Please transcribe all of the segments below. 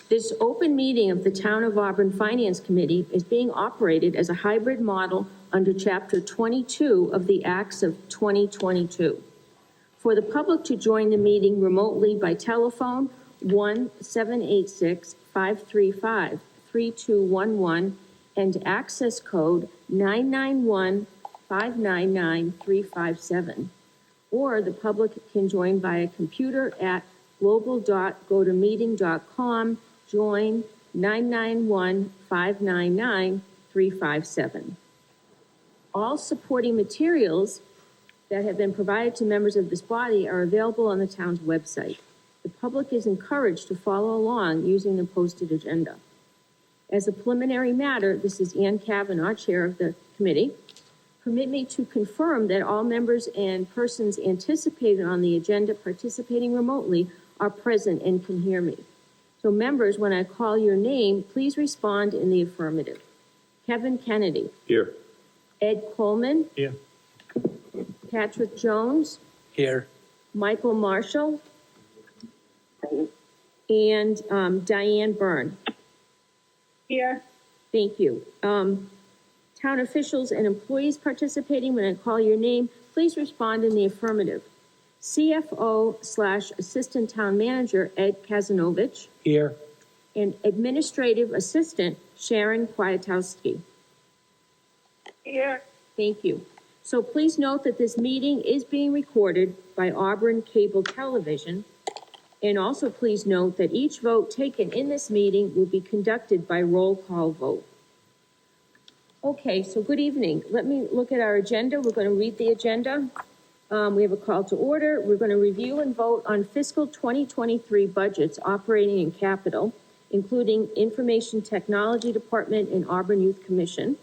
This open meeting of the Town of Auburn Finance Committee is being operated as a hybrid model under Chapter 22 of the Acts of 2022. For the public to join the meeting remotely by telephone, 1-786-535-3211 and access code 991-599-357. Or the public can join via computer at global.gotomeeting.com, join 991-599-357. All supporting materials that have been provided to members of this body are available on the town's website. The public is encouraged to follow along using the posted agenda. As a preliminary matter, this is Ann Kavanaugh, chair of the committee. Permit me to confirm that all members and persons anticipated on the agenda participating remotely are present and can hear me. So members, when I call your name, please respond in the affirmative. Kevin Kennedy. Here. Ed Coleman. Here. Patrick Jones. Here. Michael Marshall. And Diane Byrne. Here. Thank you. Town officials and employees participating, when I call your name, please respond in the affirmative. CFO/Assistant Town Manager Ed Kazanovich. Here. And Administrative Assistant Sharon Kwiatkowski. Here. Thank you. So please note that this meeting is being recorded by Auburn Cable Television. And also please note that each vote taken in this meeting will be conducted by roll call vote. Okay, so good evening. Let me look at our agenda. We're going to read the agenda. We have a call to order. We're going to review and vote on fiscal 2023 budgets, operating and capital, including Information Technology Department and Auburn Youth Commission.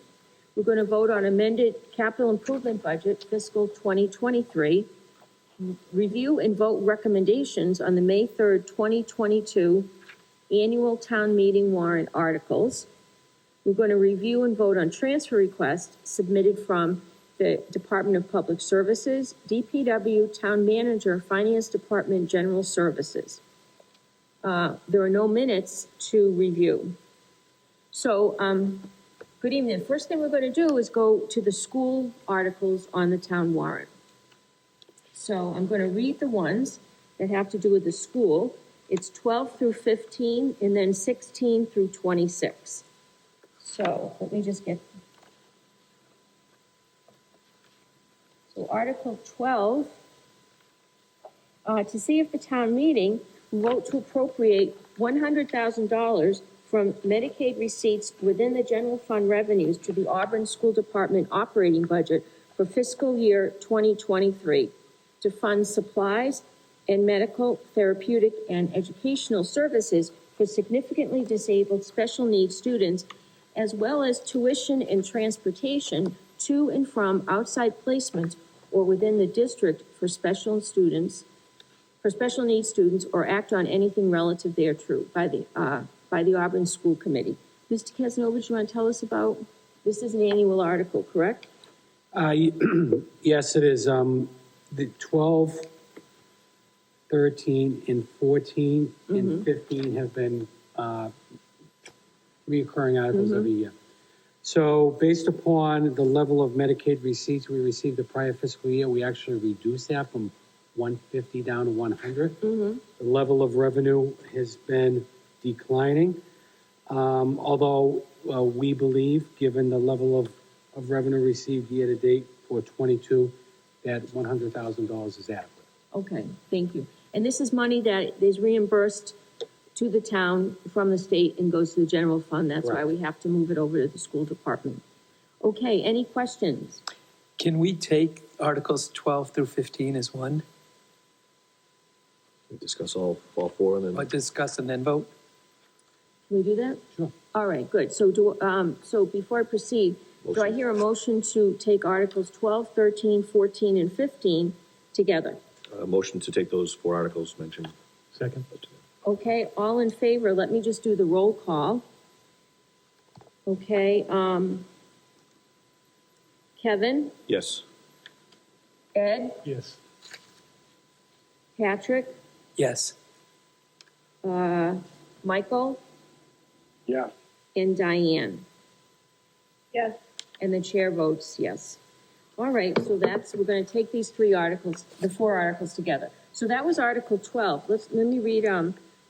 We're going to vote on amended capital improvement budget, fiscal 2023. Review and vote recommendations on the May 3rd, 2022 annual town meeting warrant articles. We're going to review and vote on transfer requests submitted from the Department of Public Services, DPW, Town Manager, Finance Department, General Services. There are no minutes to review. So, good evening. The first thing we're going to do is go to the school articles on the town warrant. So I'm going to read the ones that have to do with the school. It's 12 through 15 and then 16 through 26. So let me just get. So Article 12, to see if the town meeting will vote to appropriate $100,000 from Medicaid receipts within the general fund revenues to the Auburn School Department operating budget for fiscal year 2023 to fund supplies and medical, therapeutic, and educational services for significantly disabled special needs students, as well as tuition and transportation to and from outside placements or within the district for special needs students, or act on anything relative thereto by the Auburn School Committee. Mr. Kazanovich, you want to tell us about, this is an annual article, correct? Yes, it is. The 12, 13, and 14, and 15 have been reoccurring articles every year. So based upon the level of Medicaid receipts we received the prior fiscal year, we actually reduced that from 150 down to 100. The level of revenue has been declining, although we believe, given the level of revenue received year to date for 22, that $100,000 is adequate. Okay, thank you. And this is money that is reimbursed to the town from the state and goes to the general fund. That's why we have to move it over to the school department. Okay, any questions? Can we take Articles 12 through 15 as one? We discuss all four and Or then. discuss and then vote? Can we do that? Sure. All right, good. So so before I proceed, do I hear a motion to take Articles 12, 13, 14, and 15 together? Motion to take those four articles mentioned. Second. Okay, all in favor, let me just do the roll call. Okay, Kevin? Yes. Ed? Yes. Patrick? Yes. Michael? Yes. and Diane. Yes. And the chair votes yes. All right, so we're gonna take these the four articles together. So that was Article 12. Let me read,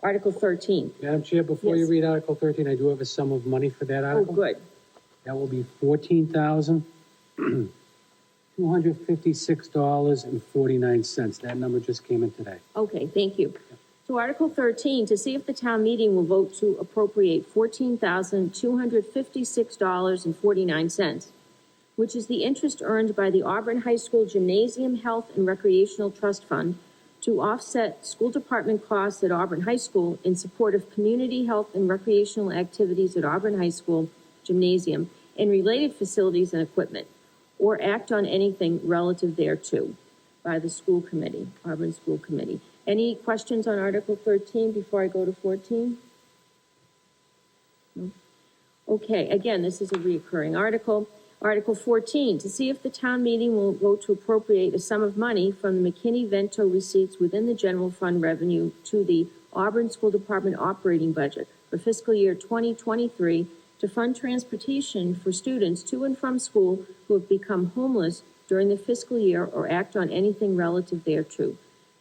Article 13. Madam Chair, before you Yes. read Article 13, I do have a sum of money for that Oh, article. good. That will be $14,256.49. That number just came in today. Okay, thank you. So Article 13, to see if the town meeting will vote to appropriate $14,256.49, which is the interest earned by the Auburn High School Gymnasium Health and Recreational Trust Fund to offset school department costs at Auburn High School in support of community health and recreational activities at Auburn High School Gymnasium and related facilities and equipment, or act on anything relative thereto by the school committee, Auburn School Committee. Any questions on Article 13 before I go to 14? No? Okay, again, this is a recurring article. Article 14, to see if the town meeting will vote to appropriate a sum of money from the McKinney-Vento receipts within the general fund revenue to the Auburn School Department operating budget for fiscal year 2023 to fund transportation for students to and from school who have become homeless during the fiscal year or act on anything relative thereto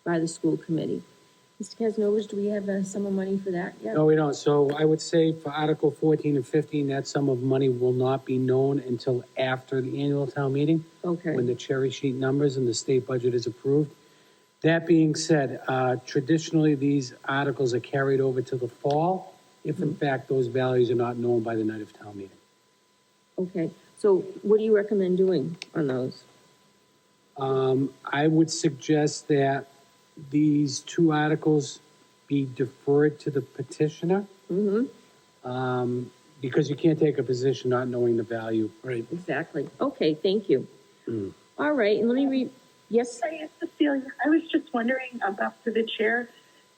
by the school committee. Mr. Kasnovich, do we have a sum of money for that yet? No, we don't. So I would say for Article 14 and 15, that sum of money will not be known until after the annual town meeting, Okay. when the cherry sheet numbers and the state budget is approved. That being said, traditionally, these articles are carried over to the fall, if in fact those values are not known by the night of town meeting. Okay, so what do you recommend doing on those? I would suggest that these two articles be deferred to the petitioner. Because you can't take a position not knowing the value. Right. Exactly. Okay, thank you. All right, and let me read, yes? Sorry, Cecilia, I was just wondering about for the chair.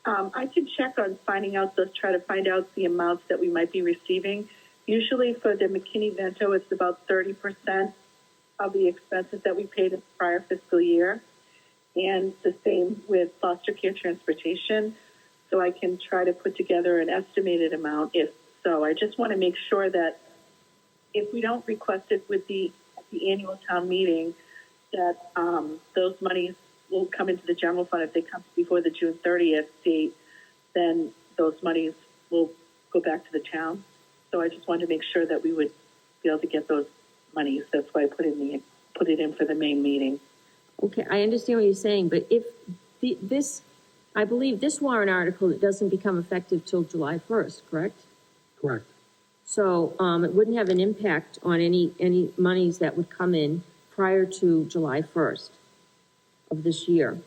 I could check on try to find out the amounts that we might be receiving. Usually for the McKinney-Vento, it's about 30% of the expenses that we paid in the prior fiscal year. And the same with foster care transportation. So I can try to put together an estimated amount if so. I just want to make sure that if we don't request it at the annual town meeting, that those monies will come into the general fund. If they come before the June 30th date, then those monies will go back to the town. So I just wanted to make sure that we would be able to get those monies. That's why I put it in for the main meeting. Okay, I understand what you're saying, but if I believe this warrant article, it doesn't become effective till July 1st, correct? Correct. So, it wouldn't have an impact on any monies that would come in prior to July 1st of this year.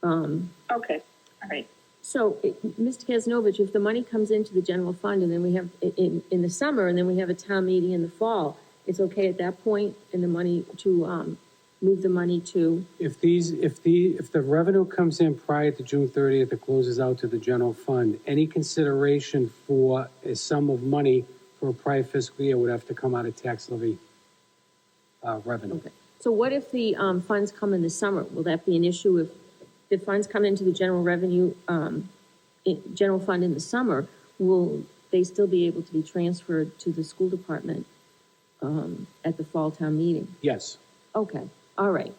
Okay, all right. So, Mr. Kasnovich, if the money comes into the general fund and then we have, in the summer, and then we have a town meeting in the fall, it's okay at that point, and the money to, move the money to, If the revenue comes in prior to June 30th, it closes out to the general fund. Any consideration for a sum of money for a prior fiscal year would have to come out of tax levy revenue. okay. So what if the, funds come in the summer? Will that be an issue if the funds come into the general revenue, general fund in the summer? Will they still be able to be transferred to the school department, at the fall town meeting? Yes. Okay, all right.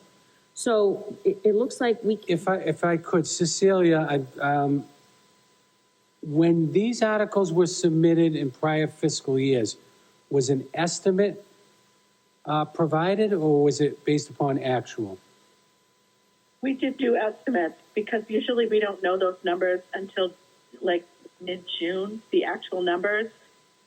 So it looks like If I could, Cecilia, when these articles were submitted in prior fiscal years, was an estimate provided, or was it based upon actual? We did do estimates because usually we don't know those numbers until like mid-June, the actual numbers.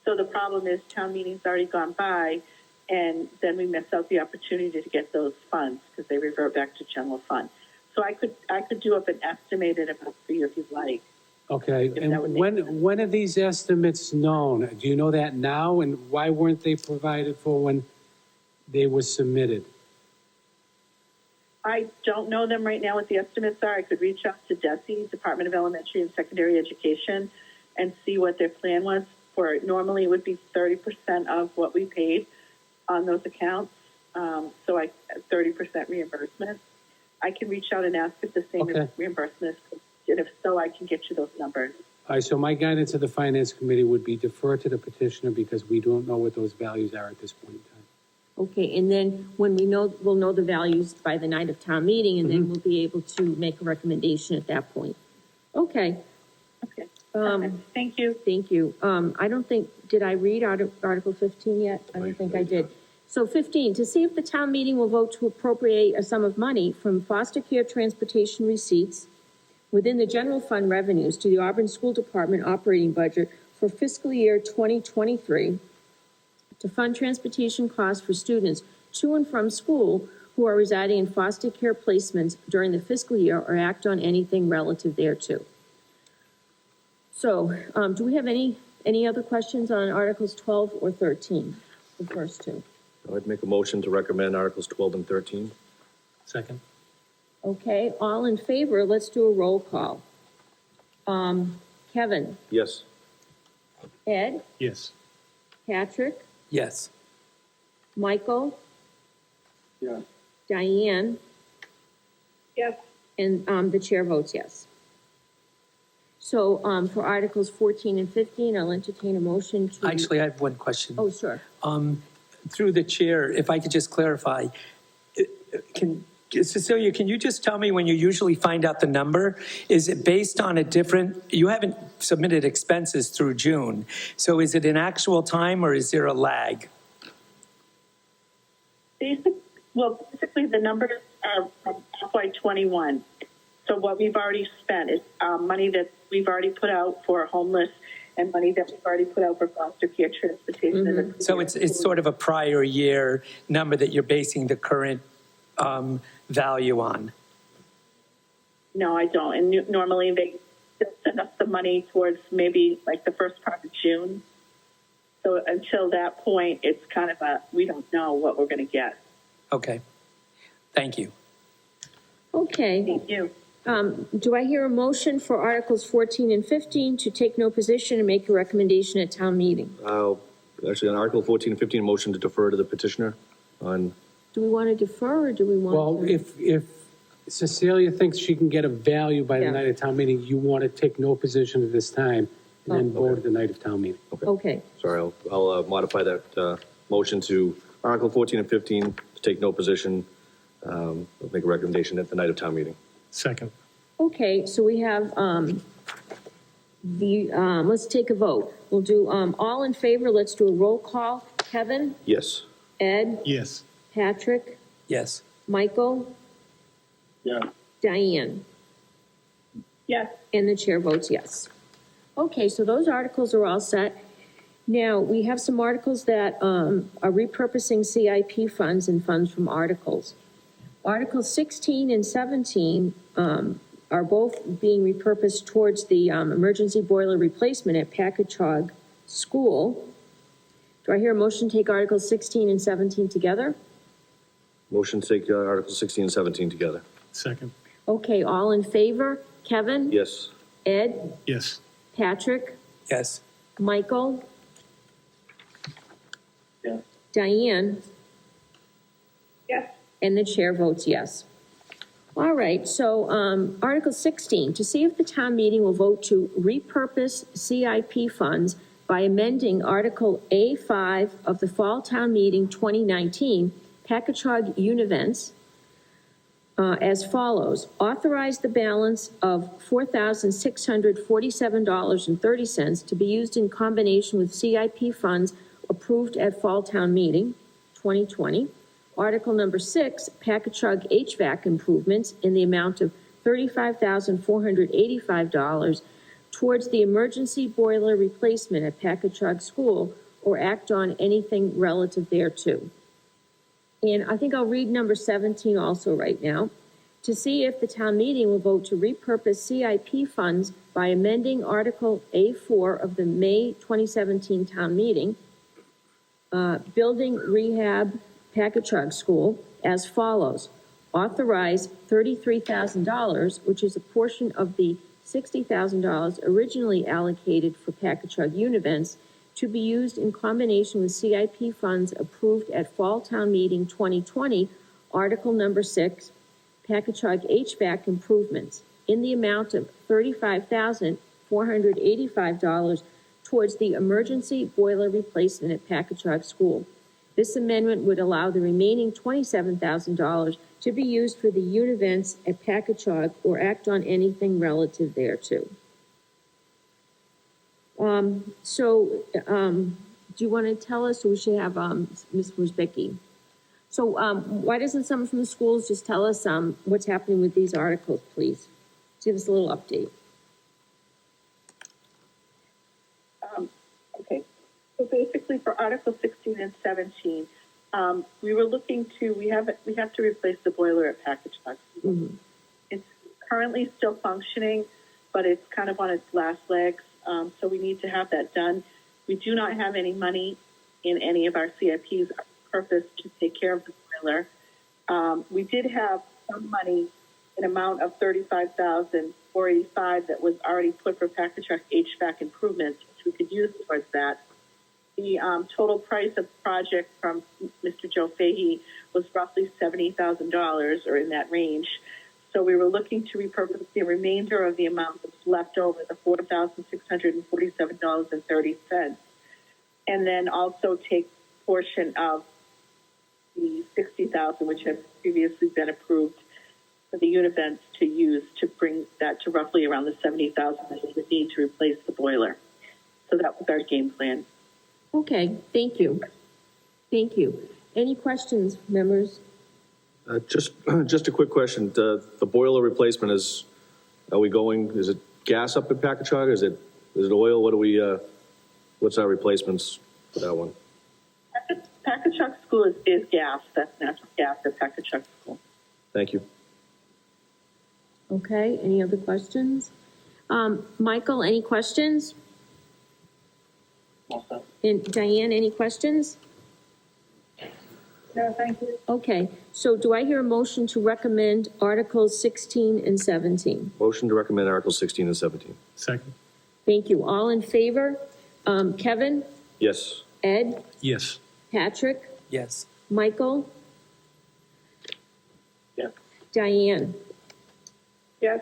So the problem is town meeting's already gone by, and then we miss out the opportunity to get those funds because they revert back to general fund. So I could do up an estimated amount for you if you'd like. Okay, that would and make sense. when are these estimates known? Do you know that now, and why weren't they provided for when they were submitted? I don't know them right now what the estimates are. I could reach out to DESE, Department of Elementary and Secondary Education, and see what their plan was for it. Normally it would be 30% of what we paid on those accounts. So 30% reimbursement. I can reach out and ask if the same Okay. reimbursement is, and if so, I can get you those numbers. All right, so my guidance to the finance committee would be defer to the petitioner because we don't know what those values are at this point in time. Okay, and then when we'll know the values by the night of town meeting, and then we'll be able to make a recommendation at that point. Okay, Okay. Thank you. thank you. I don't think, did I read Article 15 yet? I don't think I did. So 15, to see if the town meeting will vote to appropriate a sum of money from foster care transportation receipts within the general fund revenues to the Auburn School Department operating budget for fiscal year 2023 to fund transportation costs for students to and from school who are residing in foster care placements during the fiscal year or act on anything relative thereto. So, do we have any other questions on Articles 12 or 13, the first two? I'd make a motion to recommend Articles 12 and 13. Second. Okay, all in favor, let's do a roll call. Kevin, Yes. Ed, Yes. Patrick, Yes. Michael, Yeah. Diane, Yes. and the chair votes yes. So for Articles 14 and 15, I'll entertain a motion to... Actually, I have one question. Oh, sure. Through the chair, if I could just clarify, Cecilia, can you just tell me when you usually find out the number? Is it based on a different, you haven't submitted expenses through June, so is it an actual time or is there a lag? Basically, the numbers are from FY21. So what we've already spent is money that we've already put out for homeless and money that we've already put out for foster care transportation. And So it's sort of a prior year number that you're basing the current value on? No, I don't. And normally they send us the money towards maybe like the first part of June. So until that point, it's kind of we don't know what we're going to get. Okay. Thank you. Okay. Thank you. Do I hear a motion for Articles 14 and 15 to take no position and make a recommendation at town meeting? Actually, on Article 14 and 15, motion to defer to the petitioner on, Do we want to defer or do we want Well, to? if Cecilia thinks she can get a value by the Yeah. night of town meeting, you want to take no position at this time and then vote at the night of town meeting. Okay, sorry, I'll modify that motion to Article 14 and 15 to take no position, make a recommendation at the night of town meeting. Second. okay, so we have, let's take a vote. We'll do, all in favor, let's do a roll call. Kevin, Yes. Ed, Yes. Patrick, Yes. Michael, Yeah. Diane, Yes. and the chair votes yes. Okay, so those articles are all set. Now, we have some articles that are repurposing CIP funds and funds from articles. Articles 16 and 17 are both being repurposed towards the emergency boiler replacement at Packagug School. Do I hear a motion to take Articles 16 and 17 together? Motion to take Articles 16 and 17 together. Second. Okay, all in favor? Kevin? Yes. Ed? Yes. Patrick? Yes. Michael? Yeah. Diane? Yes. And the chair votes yes. All right, so Article 16, to see if the town meeting will vote to repurpose CIP funds by amending Article A5 of the Fall Town Meeting 2019, Packagug Univents, as follows. Authorize the balance of $4,647.30 to be used in combination with CIP funds approved at Fall Town Meeting 2020. Article number 6, Packagug HVAC improvements in the amount of $35,485 towards the emergency boiler replacement at Packagug School or act on anything relative thereto. And I think I'll read number 17 also right now. To see if the town meeting will vote to repurpose CIP funds by amending Article A4 of the May 2017 town meeting, building rehab Packagug School as follows. Authorize $33,000, which is a portion of the $60,000 originally allocated for Packagug Univents, to be used in combination with CIP funds approved at Fall Town Meeting 2020, Article number 6, Packagug HVAC improvements, in the amount of $35,000 $485 towards the emergency boiler replacement at Packagug School. This amendment would allow the remaining $27,000 to be used for the univents at Packagug or act on anything relative thereto. Do you want to tell us, or we should have Ms. Worsbicky? So why doesn't someone from the schools just tell us what's happening with these articles, please? Give us a little update. Okay, so basically for Article 16 and 17, we were looking to, we have to replace the boiler at Packagug. Mm-hmm. It's currently still functioning, but it's kind of on its last legs, so we need to have that done. We do not have any money in any of our CIPs purpose to take care of the boiler. We did have some money, an amount of $35,485 that was already put for Packagug HVAC improvements, which we could use towards that. The total price of the project from Mr. Joe Fahey was roughly $70,000 or in that range. So we were looking to repurpose the remainder of the amount that's left over, the $4,647.30, and then also take portion of the $60,000, which had previously been approved for the univents to use to bring that to roughly around the $70,000 that we would need to replace the boiler. So that was our game plan. Okay, thank you. Thank you. Any questions, members? Just a quick question. The boiler replacement is it gas up at Packagug? Is it oil? What's our replacements for that one? Packagug School is gas. That's natural gas at Packagug School. Thank you. Okay, any other questions? Michael, any questions? And Diane, any questions? No, thank you. Okay, so do I hear a motion to recommend Articles 16 and 17? Motion to recommend Articles 16 and 17. Second. Thank you. All in favor? Kevin? Yes. Ed? Yes. Patrick? Yes. Michael? Yes. Diane? Yes.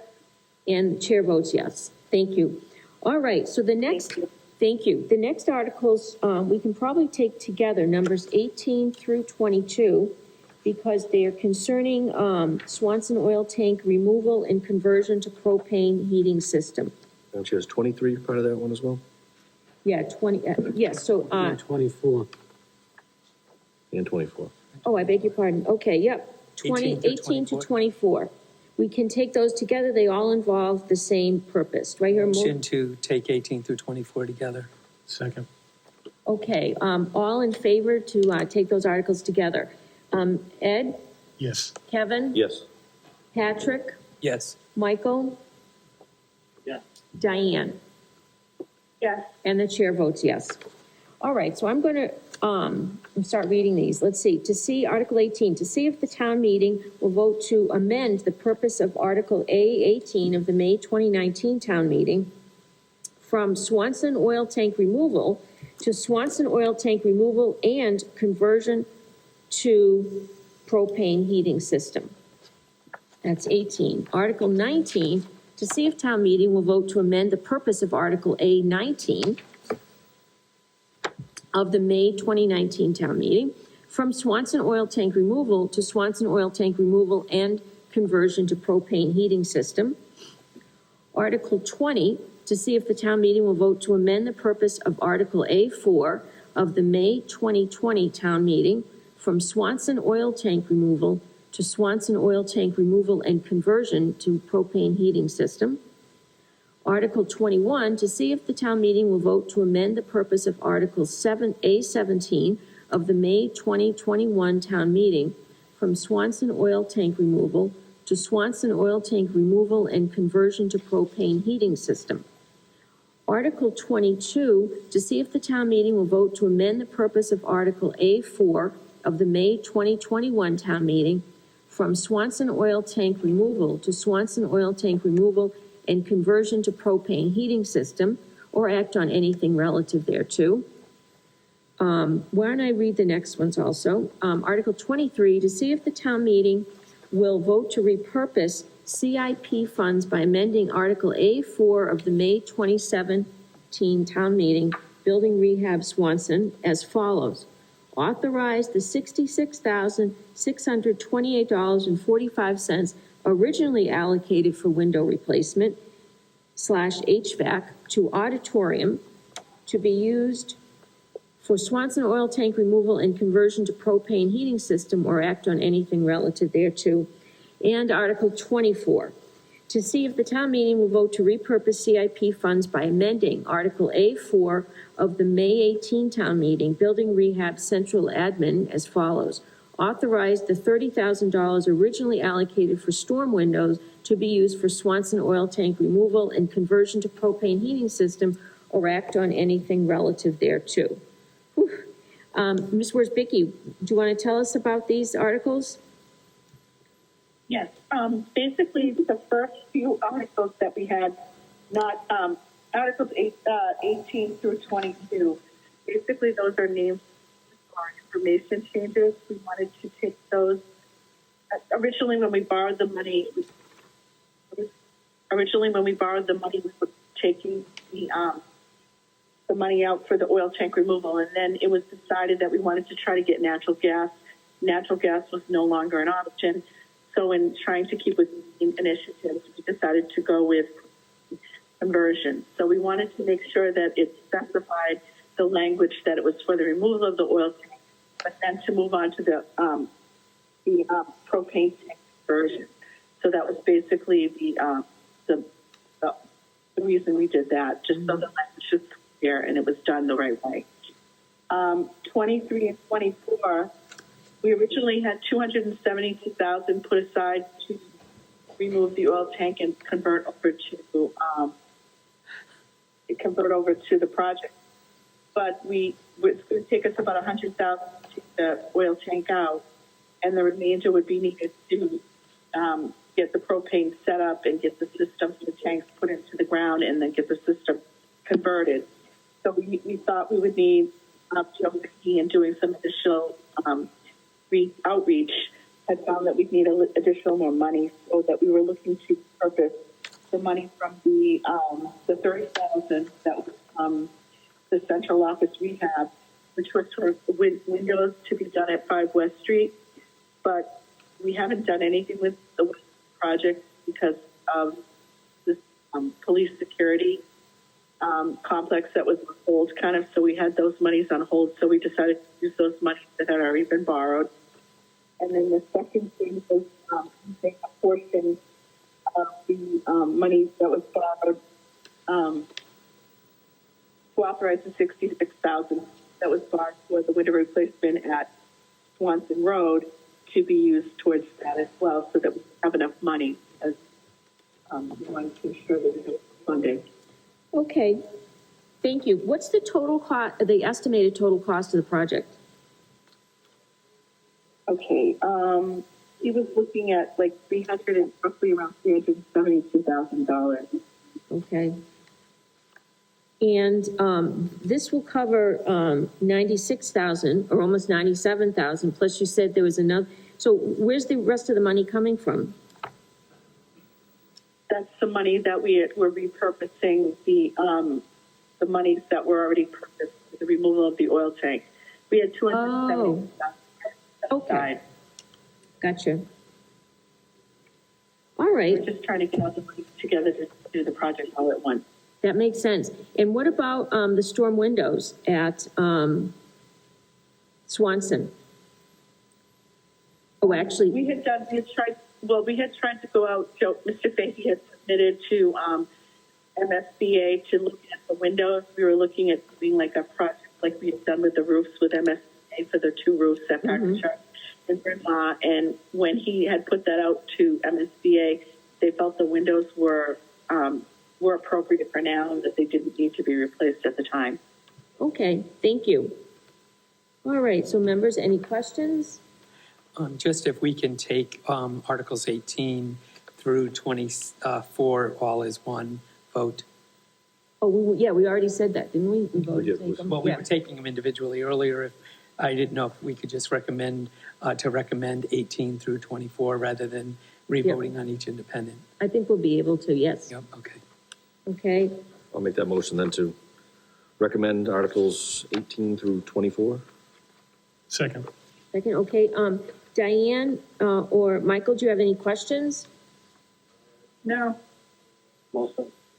And the chair votes yes. Thank you. All right, so the next, thank you. The next articles, we can probably take together, numbers 18 through 22, because they are concerning Swanson oil tank removal and conversion to propane heating system. And she has 23 part of that one as well? Yeah, 20, yes, so, 24. And 24. oh, I beg your pardon. Okay, yep. 18 to 24. We can take those together. They all involve the same purpose. Do I hear more? Motion to take 18 through 24 together. Second. Okay, all in favor to take those articles together? Ed? Yes. Kevin? Yes. Patrick? Yes. Michael? Yes. Diane? Yes. And the chair votes yes. All right, so I'm going to start reading these. Let's see. To see Article 18, to see if the town meeting will vote to amend the purpose of Article A18 of the May 2019 town meeting from Swanson oil tank removal to Swanson oil tank removal and conversion to propane heating system. That's 18. Article 19, to see if town meeting will vote to amend the purpose of Article A19 of the May 2019 town meeting from Swanson oil tank removal to Swanson oil tank removal and conversion to propane heating system. Article 20, to see if the town meeting will vote to amend the purpose of Article A4 of the May 2020 town meeting from Swanson oil tank removal to Swanson oil tank removal and conversion to propane heating system. Article 21, to see if the town meeting will vote to amend the purpose of Article A17 of the May 2021 town meeting from Swanson oil tank removal to Swanson oil tank removal and conversion to propane heating system. Article 22, to see if the town meeting will vote to amend the purpose of Article A4 of the May 2021 town meeting from Swanson oil tank removal to Swanson oil tank removal and conversion to propane heating system, or act on anything relative thereto. Why don't I read the next ones also? Article 23, to see if the town meeting will vote to repurpose CIP funds by amending Article A4 of the May 2017 town meeting, Building Rehab Swanson, as follows. Authorize the $66,628.45 originally allocated for window replacement / HVAC to auditorium to be used for Swanson oil tank removal and conversion to propane heating system or act on anything relative thereto. And Article 24, to see if the town meeting will vote to repurpose CIP funds by amending Article A4 of the May 18 town meeting, Building Rehab Central Admin, as follows. Authorize the $30,000 originally allocated for storm windows to be used for Swanson oil tank removal and conversion to propane heating system or act on anything relative thereto. Ms. Worsbicky, do you want to tell us about these articles? Yes, basically the first few articles that we had, not Articles 18 through 22, basically those are names for information changes. We wanted to take those. Originally, when we borrowed the money, we were taking the money out for the oil tank removal, and then it was decided that we wanted to try to get natural gas. Natural gas was no longer an option. So in trying to keep with initiatives, we decided to go with conversion. So we wanted to make sure that it specified the language that it was for the removal of the oil tank, but then to move on to the propane tank conversion. So that was basically the reason we did that, just so the language was clear and it was done the right way. 23 and 24. We originally had $272,000 put aside to remove the oil tank and convert over to the project. But it's going to take us about $100,000 to take the oil tank out, and the remainder would be needed to get the propane set up and get the system for the tanks put into the ground, and then get the system converted. So we thought we would need Joe Vicky and doing some additional outreach had found that we'd need additional more money, so that we were looking to purpose the money from the $30,000 that was the central office rehab, which was for windows to be done at 5 West Street. But we haven't done anything with the project because of this police security complex that was on hold, kind of. So we had those monies on hold. So we decided to use those monies that had already been borrowed. And then the second thing was take a portion of the money that was borrowed to authorize the $66,000 that was borrowed for the window replacement at Swanson Road to be used towards that as well, so that we have enough money as we wanted to ensure that we have funding. Okay, thank you. What's the total cost, the estimated total cost of the project? Okay, he was looking at like roughly around $372,000. Okay. And this will cover 96,000 or almost 97,000, plus you said there was another. So where's the rest of the money coming from? That's the money that we're repurposing the monies that were already purposed for the removal of the oil tank. We had $270,000 Okay. Gotcha. All right. We're just trying to get all the money together to do the project all at once. That makes sense. And what about the storm windows at Swanson? Oh, actually, We had tried to go out. Mr. Fahey had submitted to MSBA to look at the windows. We were looking at doing like a project like we had done with the roofs with MSBA for the 2 roofs at Packard and Bryn Mawr. And when he had put that out to MSBA, they felt the windows were appropriate for now and that they didn't need to be replaced at the time. okay, thank you. All right, so members, any questions? Just if we can take Articles 18 through 24 all as one vote. Oh, we already said that, didn't we? We voted to take them? Well, we Yeah. were taking them individually earlier. I didn't know if we could just recommend 18 through 24 rather than revoting on each independent. I think we'll be able to, yes. Yep, okay. Okay, I'll make that motion then to recommend Articles 18 through 24. Second. second, okay, Diane, or Michael, do you have any questions? No.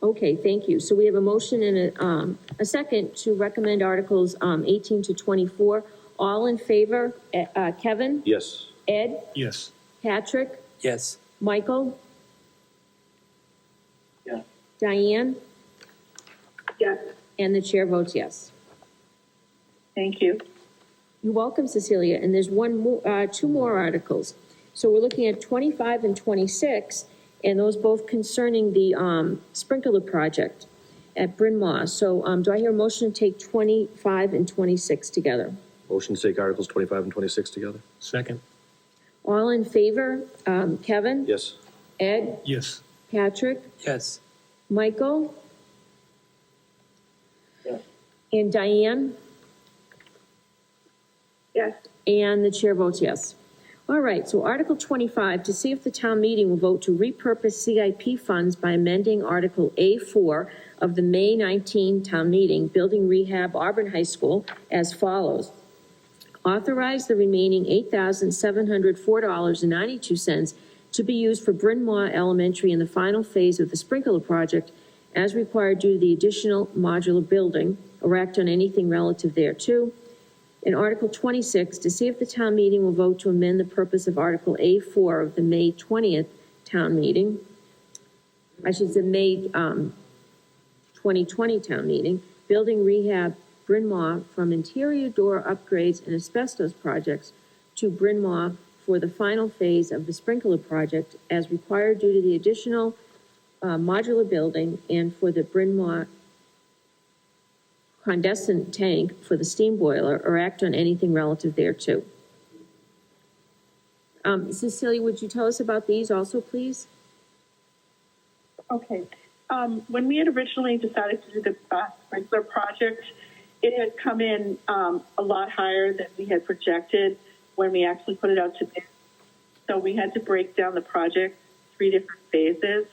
Okay, thank you. So we have a motion and a second to recommend Articles 18 to 24. All in favor? Kevin? Yes. Ed? Yes. Patrick? Yes, Michael? Yeah. Diane? Yes. And the chair votes yes. Thank you. You're welcome, Cecilia. And there's two more articles. So we're looking at 25 and 26, and those both concerning the sprinkler project at Bryn Mawr. So do I hear a motion to take 25 and 26 together? Motion to take Articles 25 and 26 together. Second. All in favor? Kevin? Yes. Ed? Yes. Patrick? yes, Michael? Yes. And Diane? Yes. And the chair votes yes. All right, so Article 25, to see if the town meeting will vote to repurpose CIP funds by amending Article A4 of the May 19 town meeting, Building Rehab Auburn High School, as follows. Authorize the remaining $8,704.92 to be used for Bryn Mawr Elementary in the final phase of the sprinkler project as required due to the additional modular building, or act on anything relative thereto. In Article 26, to see if the town meeting will vote to amend the purpose of Article A4 of the May 20th town meeting, I should say May 2020 town meeting, Building Rehab Bryn Mawr from interior door upgrades and asbestos projects to Bryn Mawr for the final phase of the sprinkler project as required due to the additional modular building and for the Bryn Mawr condensate tank for the steam boiler, or act on anything relative thereto. Cecilia, would you tell us about these also, please? Okay. When we had originally decided to do the sprinkler project, it had come in a lot higher than we had projected when we actually put it out to bid. So we had to break down the project 3 different phases.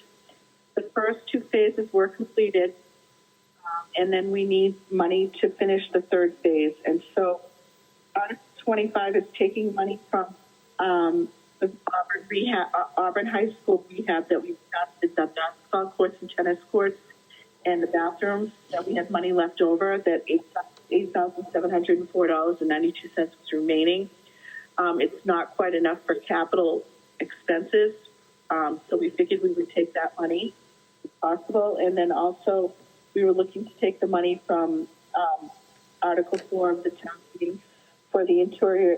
The first 2 phases were completed, and then we need money to finish the 3rd phase. And so Article 25 is taking money from the Auburn High School rehab that we've got, the basketball courts and tennis courts and the bathrooms that we have money left over, that $8,704.92 was remaining. It's not quite enough for capital expenses, so we figured we would take that money if possible. And then also we were looking to take the money from Article 4 of the town meeting for the interior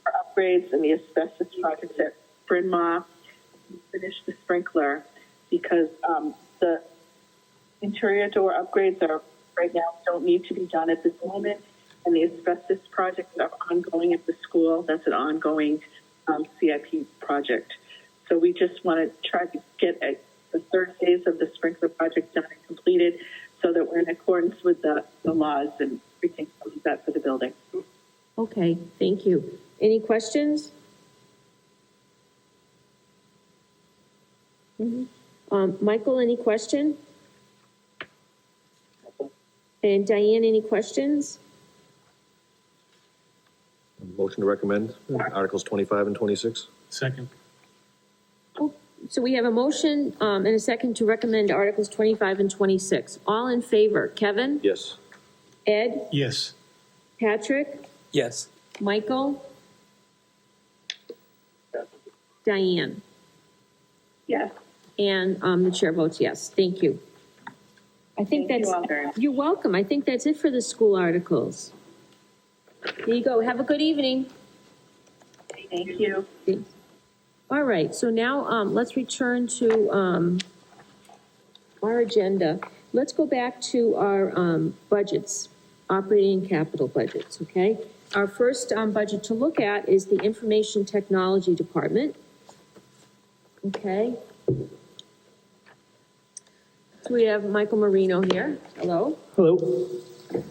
upgrades and the asbestos projects at Bryn Mawr to finish the sprinkler, because the interior door upgrades are right now don't need to be done at this moment, and the asbestos projects are ongoing at the school. That's an ongoing CIP project. So we just want to try to get the 3rd phase of the sprinkler project done and completed, so that we're in accordance with the laws and everything like that for the building. Okay, thank you. Any questions? Michael, any question? And Diane, any questions? Motion to recommend Articles 25 and 26. Second. Oh, so we have a motion and a second to recommend Articles 25 and 26. All in favor? Kevin? Yes. Ed? Yes. Patrick? yes, Michael? Diane? Yes. And the chair votes yes. Thank you. I think Thank you that's, all very much. you're welcome. I think that's it for the school articles. There you go. Have a good evening. Thank you. All right, so now let's return to our agenda. Let's go back to our budgets, operating and capital budgets, okay? Our first budget to look at is the Information Technology Department. Okay. So we have Michael Marino here. Hello. Hello.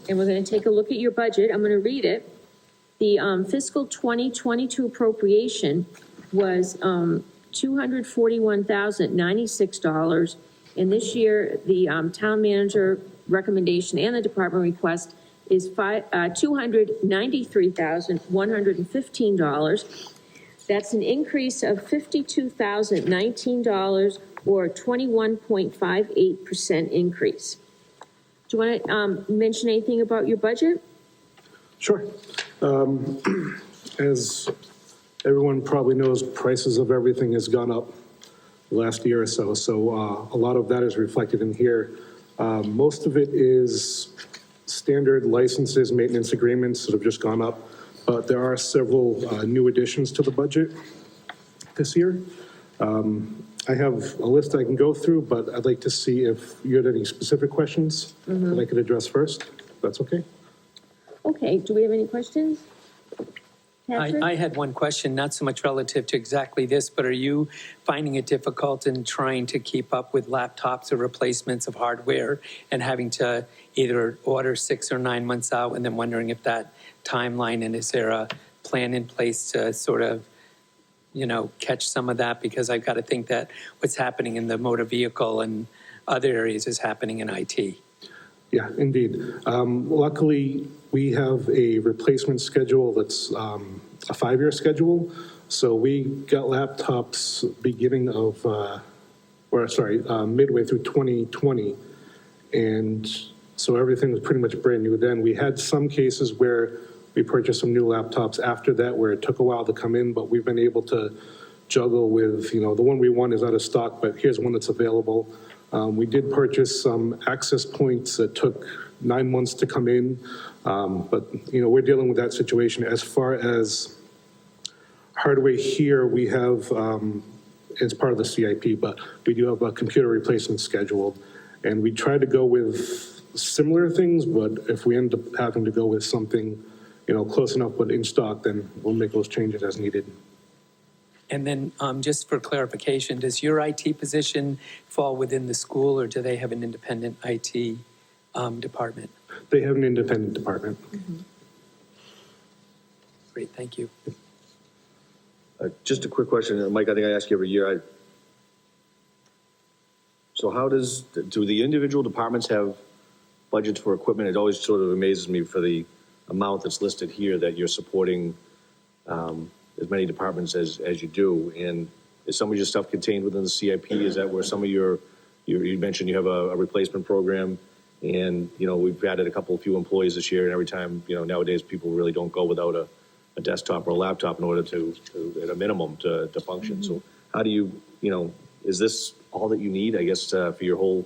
And we're going to take a look at your budget. I'm going to read it. The fiscal 2022 appropriation was $241,096. And this year, the town manager recommendation and the department request is $293,115. That's an increase of $52,019 or 21.58% increase. Do you want to mention anything about your budget? Sure. As everyone probably knows, prices of everything has gone up the last year or so, so a lot of that is reflected in here. Most of it is standard licenses, maintenance agreements that have just gone up, but there are several new additions to the budget this year. I have a list I can go through, but I'd like to see if you had any specific questions that I could address first, if that's okay? Okay, do we have any questions? Patrick? I had one question, not so much relative to exactly this, but are you finding it difficult in trying to keep up with laptops or replacements of hardware and having to either order 6 or 9 months out and then wondering if that timeline, and is there a plan in place to sort of, catch some of that? Because I've got to think that what's happening in the motor vehicle and other areas is happening in IT. Yeah, indeed. Luckily, we have a replacement schedule that's a 5-year schedule. So we got laptops beginning of, midway through 2020. And so everything was pretty much brand new then. We had some cases where we purchased some new laptops after that where it took a while to come in, but we've been able to juggle with, the one we want is out of stock, but here's one that's available. We did purchase some access points that took 9 months to come in, but, we're dealing with that situation. As far as hardware here, we have, it's part of the CIP, but we do have a computer replacement scheduled, and we try to go with similar things, but if we end up having to go with something, close enough but in stock, then we'll make those changes as needed. And then just for clarification, does your IT position fall within the school or do they have an independent IT department? They have an independent department. Great, thank you. Just a quick question, Mike, I think I ask you every year. So do the individual departments have budgets for equipment? It always sort of amazes me for the amount that's listed here that you're supporting as many departments as you do. And is some of your stuff contained within the CIP? Is that where some of you mentioned you have a replacement program? And, we've added a few employees this year, and every time, nowadays people really don't go without a desktop or a laptop in order to at a minimum, to function. So how do you, is this all that you need, I guess, for your whole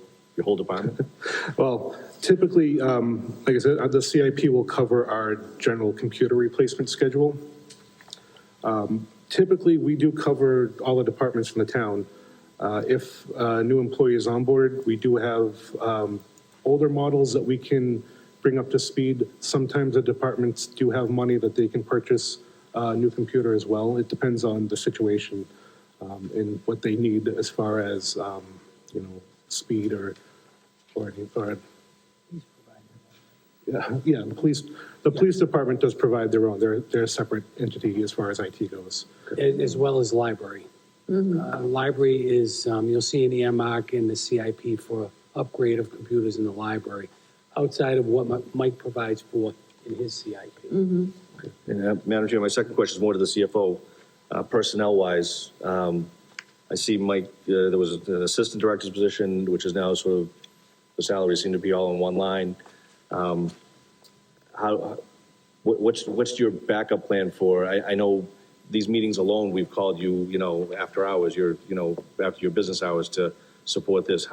department? Well, typically, like I said, the CIP will cover our general computer replacement schedule. Typically, we do cover all the departments in the town. If a new employee is on board, we do have older models that we can bring up to speed. Sometimes the departments do have money that they can purchase a new computer as well. It depends on the situation and what they need as far as, speed or yeah, the police department does provide their own. They're a separate entity as far as IT goes. As well as library. Library is, you'll see an earmark in the CIP for upgrade of computers in the library, outside of what Mike provides for in his CIP. And Madam Chair, my second question is more to the CFO. Personnel-wise, I see, Mike, there was an assistant director's position, which is now sort of, the salaries seem to be all in one line. What's your backup plan for, I know these meetings alone, we've called you, after hours, after your business hours to support this,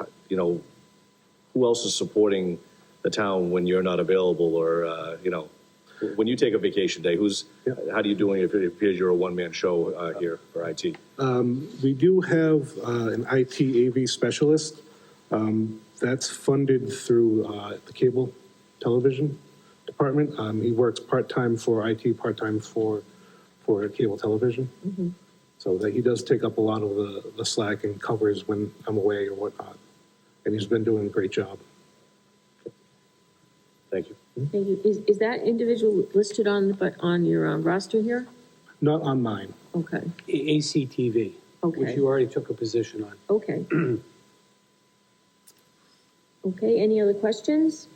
who else is supporting the town when you're not available, or, when you take a vacation day, how do you doing if it appears you're a one-man show here for IT? We do have an IT AV specialist. That's funded through the cable television department. He works part-time for IT, part-time for cable television. So that he does take up a lot of the slack and covers when I'm away or whatnot. And he's been doing a great job. Thank you. Thank you. Is that individual listed on your roster here? Not on mine. Okay. ACTV. which Okay, you already took a position on. okay. Okay, any other questions?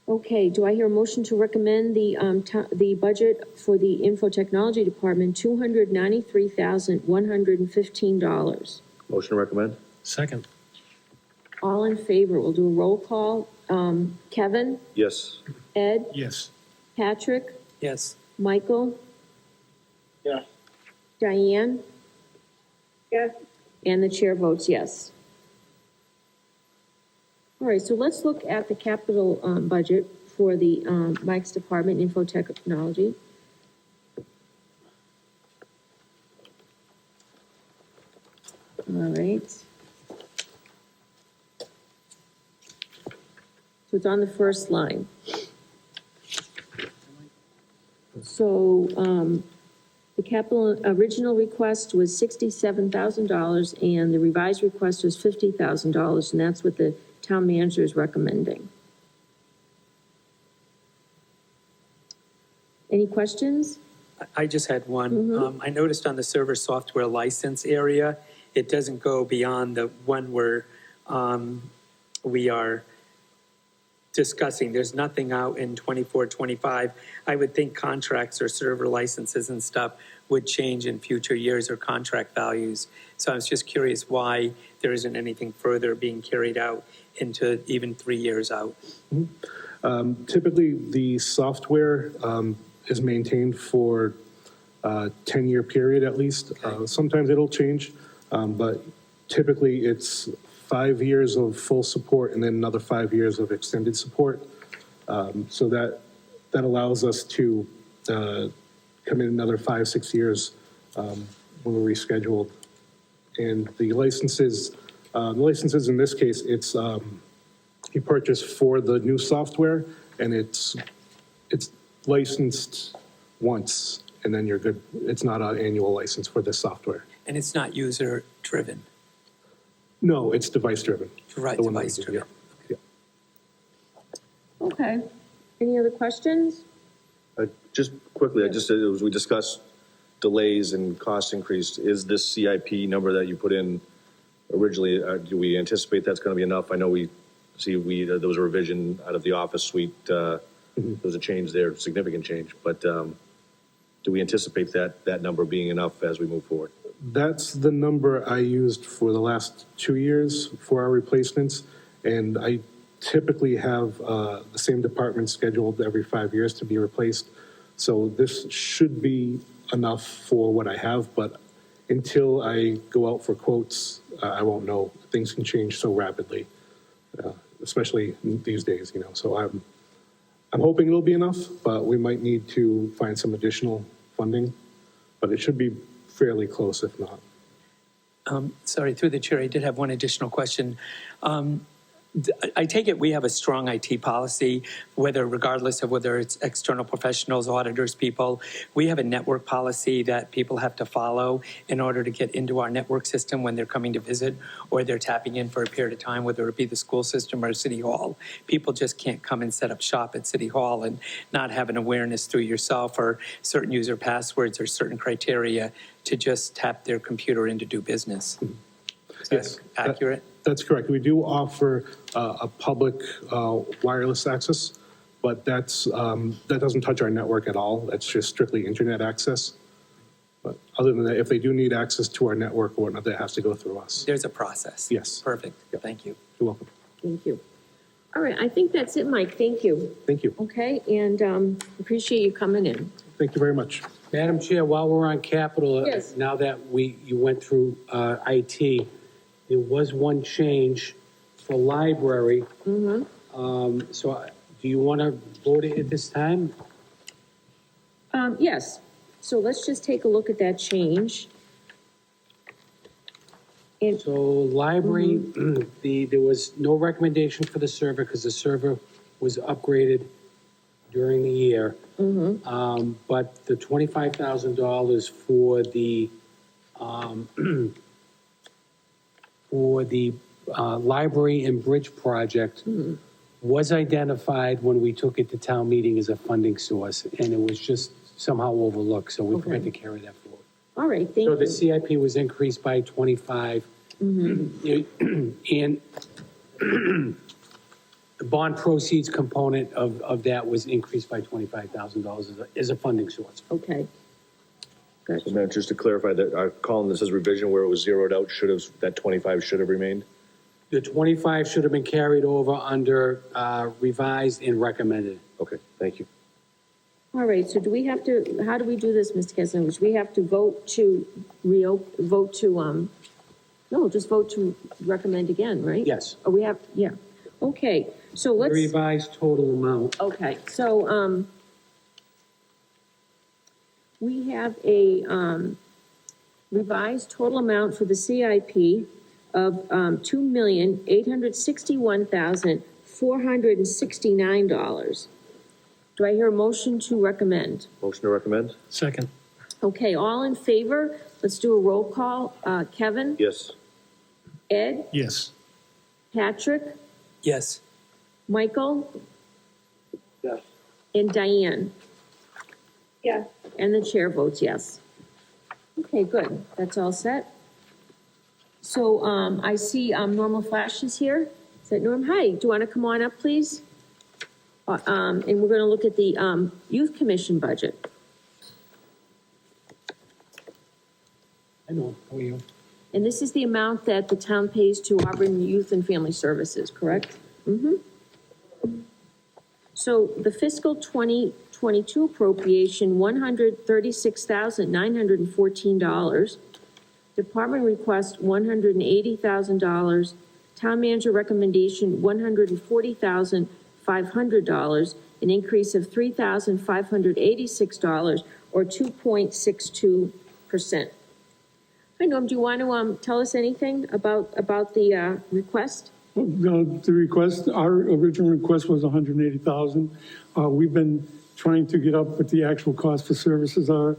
Okay, do I hear a motion to recommend the budget for the Info Technology Department, $293,115? Motion to recommend? Second. All in favor, we'll do a roll call. Kevin, Yes. Ed, Yes. Patrick, Yes. Michael, Yes. Diane, Yes, and the chair votes yes. All right, so let's look at the capital budget for the Mike's Department, Info Technology. All right. So it's on the first line. So, the capital original request was $67,000 and the revised request was $50,000, and that's what the town manager is recommending. Any questions? I just had one. I noticed on the server software license area, it doesn't go beyond the one where we are discussing. There's nothing out in 24, 25. I would think contracts or server licenses and stuff would change in future years or contract values. So I was just curious why there isn't anything further being carried out into even 3 years out. Typically, the software is maintained for a 10-year period at least. Sometimes it'll change, but typically it's 5 years of full support and then another 5 years of extended support. So that allows us to come in another 5, 6 years when we're rescheduled. And the licenses in this case, it's you purchase for the new software, and it's licensed once, and then you're good. It's not an annual license for this software. And it's not user driven, No, it's device driven. right? The one that we Device do, driven. yeah. Okay. Any other questions? Just quickly, I just said, as we discussed delays and cost increase, is this CIP number that you put in originally, do we anticipate that's going to be enough? I know there was a revision out of the office suite. There was a change there, significant change, but do we anticipate that number being enough as we move forward? That's the number I used for the last 2 years for our replacements, and I typically have the same department scheduled every 5 years to be replaced. So this should be enough for what I have, but until I go out for quotes, I won't know. Things can change so rapidly, especially these days, you know. So I'm hoping it'll be enough, but we might need to find some additional funding, but it should be fairly close if not. Sorry, through the chair, I did have one additional question. I take it we have a strong IT policy, regardless of whether it's external professionals, auditors, people. We have a network policy that people have to follow in order to get into our network system when they're coming to visit or they're tapping in for a period of time, whether it be the school system or City Hall. People just can't come and set up shop at City Hall and not have an awareness through yourself or certain user passwords or certain criteria to just tap their computer in to do business. Is Yes, that accurate? That's correct. We do offer a public wireless access, but that doesn't touch our network at all. That's just strictly internet access. But other than that, if they do need access to our network or whatnot, that has to go through us. There's a process. Yes. Perfect. Thank you. You're welcome. Thank you. All right, I think that's it, Mike. Thank you. Thank you. Okay, and appreciate you coming in. Thank you very much. Madam Chair, while we're on capital, Yes. now that you went through IT, there was one change for library. So do you want to vote it at this time? Yes, so let's just take a look at that change. And, So library, there was no recommendation for the server because the server was upgraded during the year. But the $25,000 for the library and bridge project was identified when we took it to town meeting as a funding source, and it was just somehow overlooked, so we forgot Okay. to carry that forward. All right, thank So you. the CIP was increased by 25. And the bond proceeds component of that was increased by $25,000 as a funding source. Okay. Good. So Matt, just to clarify that our column that says revision where it was zeroed out, that 25 should have remained? The 25 should have been carried over under revised and recommended. Okay, thank you. All right, so do we have to, how do we do this, Mr. Kesselring? We have to vote to no, just vote to recommend again, right? Yes. Oh, we have, yeah. Okay, so let's. Revised total amount. Okay, so, we have a, revised total amount for the CIP of, $2,861,469. Do I hear a motion to recommend? Motion to recommend? Second. Okay, all in favor? Let's do a roll call. Kevin? Yes. Ed? Yes. Patrick? Yes. Michael? Yes. And Diane? Yes. And the chair votes yes. Okay, good. That's all set. So, I see, Norma Flash is here. Is that Norm? Hi, do you want to come on up, please? And we're going to look at the, Youth Commission budget. I know, how are you? And this is the amount that the town pays to Auburn Youth and Family Services, correct? Mm-hmm. So the fiscal 2022 appropriation, $136,914. Department request, $180,000. Town manager recommendation, $140,500, an increase of $3,586, or 2.62%. Hi, Norm, do you want to tell us anything about the request? The request, our original request was 180,000. We've been trying to get up what the actual cost for services are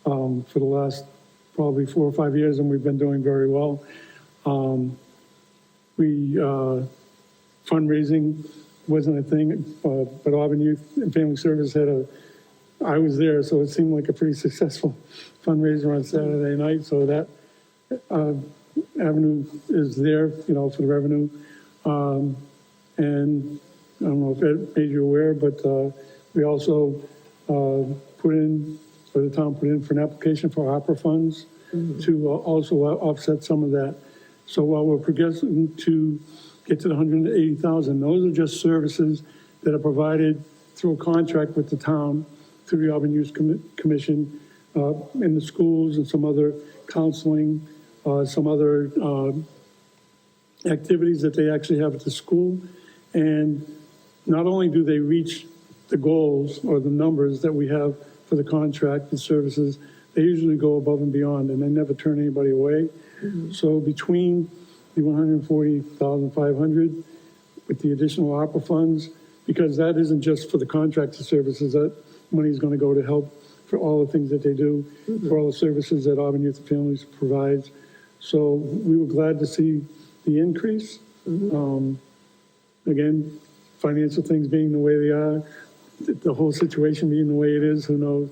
for the last probably 4 or 5 years, and we've been doing very well. Fundraising wasn't a thing, but Auburn Youth and Family Service I was there, so it seemed like a pretty successful fundraiser on Saturday night, so that avenue is there, for the revenue. And I don't know if that made you aware, but we also the town put in for an application for opera funds to also offset some of that. So while we're progressing to get to the 180,000, those are just services that are provided through a contract with the town, through the Auburn Youth Commission, in the schools and some other counseling, some other activities that they actually have at the school. And not only do they reach the goals or the numbers that we have for the contract and services, they usually go above and beyond, and they never turn anybody away. So between the 140,500 with the additional ARPA funds, because that isn't just for the contracted services, that money is going to go to help for all the things that they do, for all the services that Auburn Youth and Families provides. So we were glad to see the increase. Again, financial things being the way they are, the whole situation being the way it is, who knows?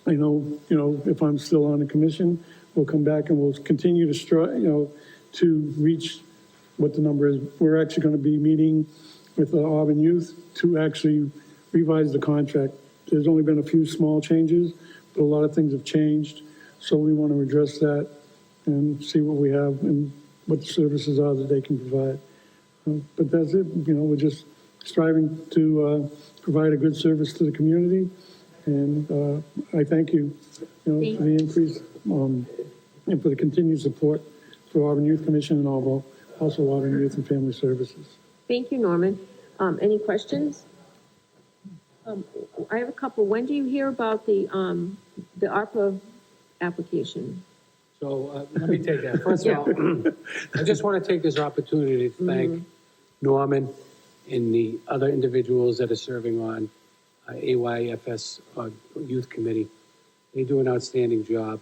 I know, if I'm still on the commission, we'll come back and we'll continue to to reach what the number is. We're actually going to be meeting with the Auburn Youth to actually revise the contract. There's only been a few small changes, but a lot of things have changed. So we want to address that and see what we have and what the services are that they can provide. But that's it. We're just striving to provide a good service to the community. And I thank you, for the increase and for the continued support for Auburn Youth Commission and also Auburn Youth and Family Services. Thank you, Norman. Any questions? I have a couple. When do you hear about the ARPA application? So let me take that. First of all, I just want to take this opportunity to thank Norman and the other individuals that are serving on AYFS Youth Committee. They do an outstanding job.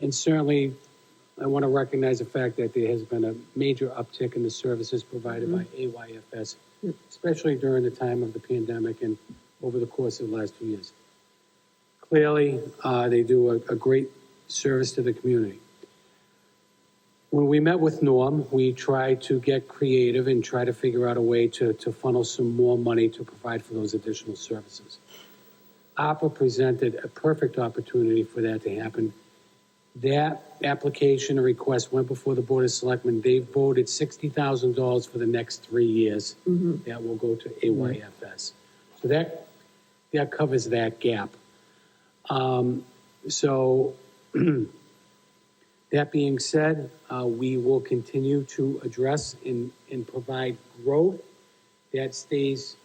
And certainly, I want to recognize the fact that there has been a major uptick in the services provided by AYFS, especially during the time of the pandemic and over the course of the last 2 years. clearly, they do a great service to the community. When we met with Norm, we tried to get creative and try to figure out a way to funnel some more money to provide for those additional services. ARPA presented a perfect opportunity for that to happen. That application and request went before the Board of Selectmen. They voted $60,000 for the next 3 years. That will go to AYFS. So that covers that gap. So that being said, we will continue to address and provide growth that stays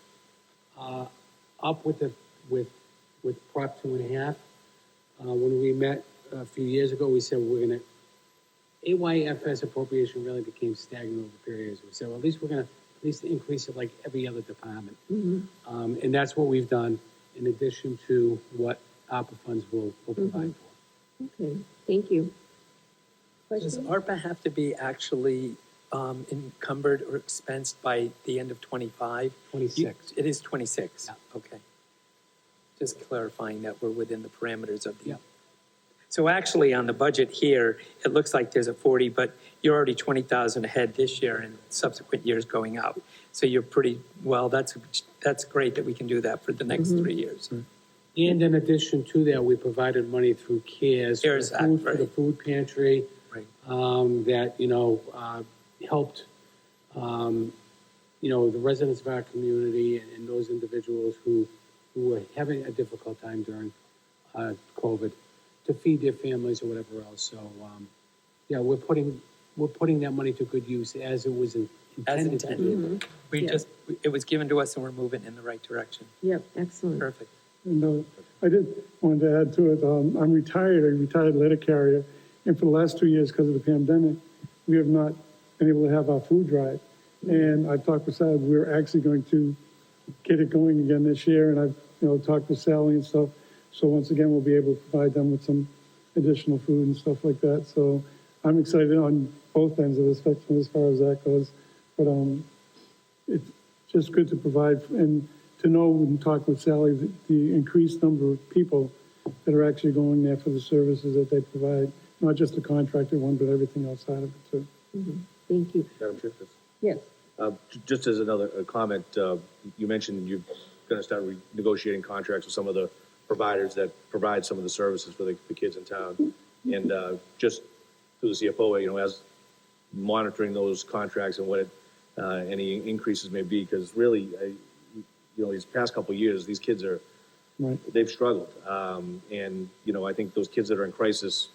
up with Prop 2.5. When we met a few years ago, we said AYFS appropriation really became stagnant over the period. We said, well, at least we're gonna at least increase it like every other department. And that's what we've done in addition to what ARPA funds will provide for. Okay, thank you. Does Question? ARPA have to be actually encumbered or expensed by the end of 25? 26. It is 26? Yeah. Okay. Just clarifying that we're within the parameters of the. Yeah. So actually, on the budget here, it looks like there's a 40, but you're already 20,000 ahead this year and subsequent years going out. So you're pretty, well, that's great that we can do that for the next 3 years. And in addition to that, we provided money through CARES for CARES Act, food, for the right. food pantry. Right. That, helped, the residents of our community and those individuals who were having a difficult time during COVID to feed their families or whatever else. So, yeah, we're putting that money to good use as it was As intended to intended. be. We Yeah. just, it was given to us and we're moving in the right direction. Yep, excellent. Perfect. And I did want to add to it, I'm retired, a retired letter carrier, and for the last 2 years, because of the pandemic, we have not been able to have our food drive. And I talked with Sally, we're actually going to get it going again this year, and I've, talked with Sally and stuff. So once again, we'll be able to provide them with some additional food and stuff like that. So I'm excited on both ends of the spectrum as far as that goes. But it's just good to provide and to know and talk with Sally the increased number of people that are actually going there for the services that they provide, not just the contracted one, but everything outside of it too. Thank you. Madam Chair, Yes. just as another comment, you mentioned you're going to start negotiating contracts with some of the providers that provide some of the services for the kids in town. And just through the CFO, as monitoring those contracts and what any increases may be, because really, these past couple of years, these kids Right. they've struggled. And, I think those kids that are in crisis,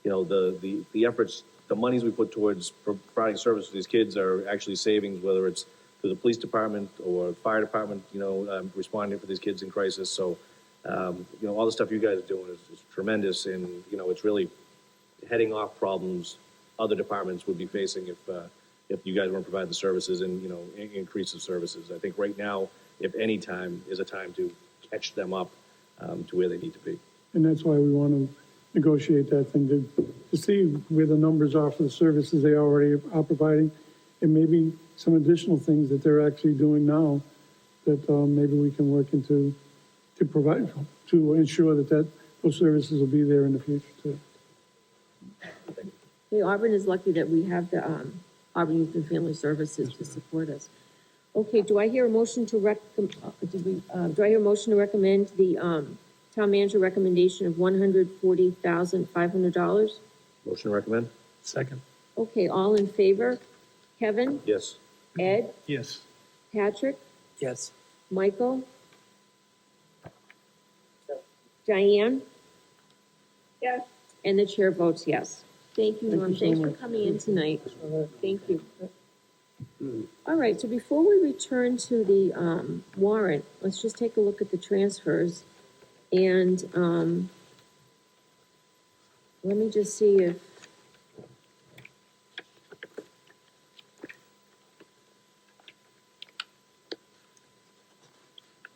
the efforts, the monies we put towards providing service to these kids are actually savings, whether it's through the police department or fire department, responding for these kids in crisis. So, all the stuff you guys are doing is tremendous. And, it's really heading off problems other departments would be facing if you guys weren't providing the services and, increase the services. I think right now, if any time is a time to catch them up to where they need to be. And that's why we want to negotiate that thing to see where the numbers are for the services they already are providing, and maybe some additional things that they're actually doing now that maybe we can work into to provide, to ensure that those services will be there in the future too. Hey, Auburn is lucky that we have the Auburn Youth and Family Services to support us. Okay, do I hear a motion to recommend the town manager recommendation of $140,500? Motion to recommend? Second. Okay, all in favor? Kevin? Yes. Ed? Yes. Patrick? Yes. Michael? Diane? Yes. And the chair votes yes. Thank you, Norm. you so Thanks for much. coming in tonight. Thank you. All right, so before we return to the warrant, let's just take a look at the transfers. And let me just see if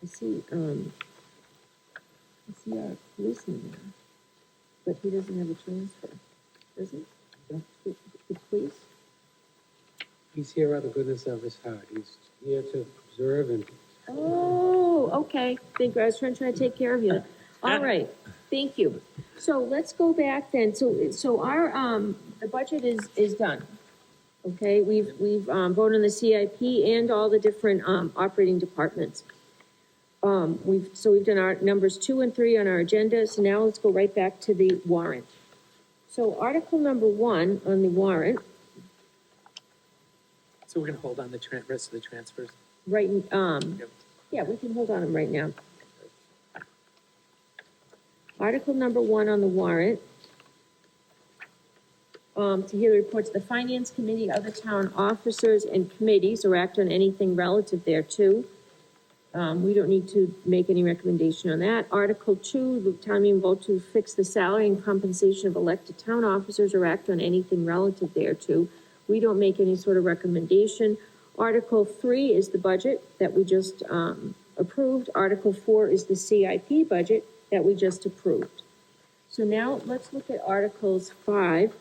I see our policeman there, but he doesn't have a transfer, does he? The police? He's here out of the goodness of his heart. He's here to observe and Oh, okay. Think I was trying to take care of you. All right. Thank you. So let's go back then. So our, the budget is done. Okay, we've voted on the CIP and all the different, operating departments. We've done our numbers 2 and 3 on our agenda, so now let's go right back to the warrant. So article number 1 on the warrant, So we're gonna hold on the rest of the transfers. right, Yep. yeah, we can hold on them right now. Article number 1 on the warrant. To hear the reports of the Finance Committee, other town officers and committees, or act on anything relative thereto. We don't need to make any recommendation on that. Article 2, the town meeting vote to fix the salary and compensation of elected town officers or act on anything relative thereto. We don't make any sort of recommendation. Article 3 is the budget that we just, approved. Article 4 is the CIP budget that we just approved. So now let's look at Articles 5.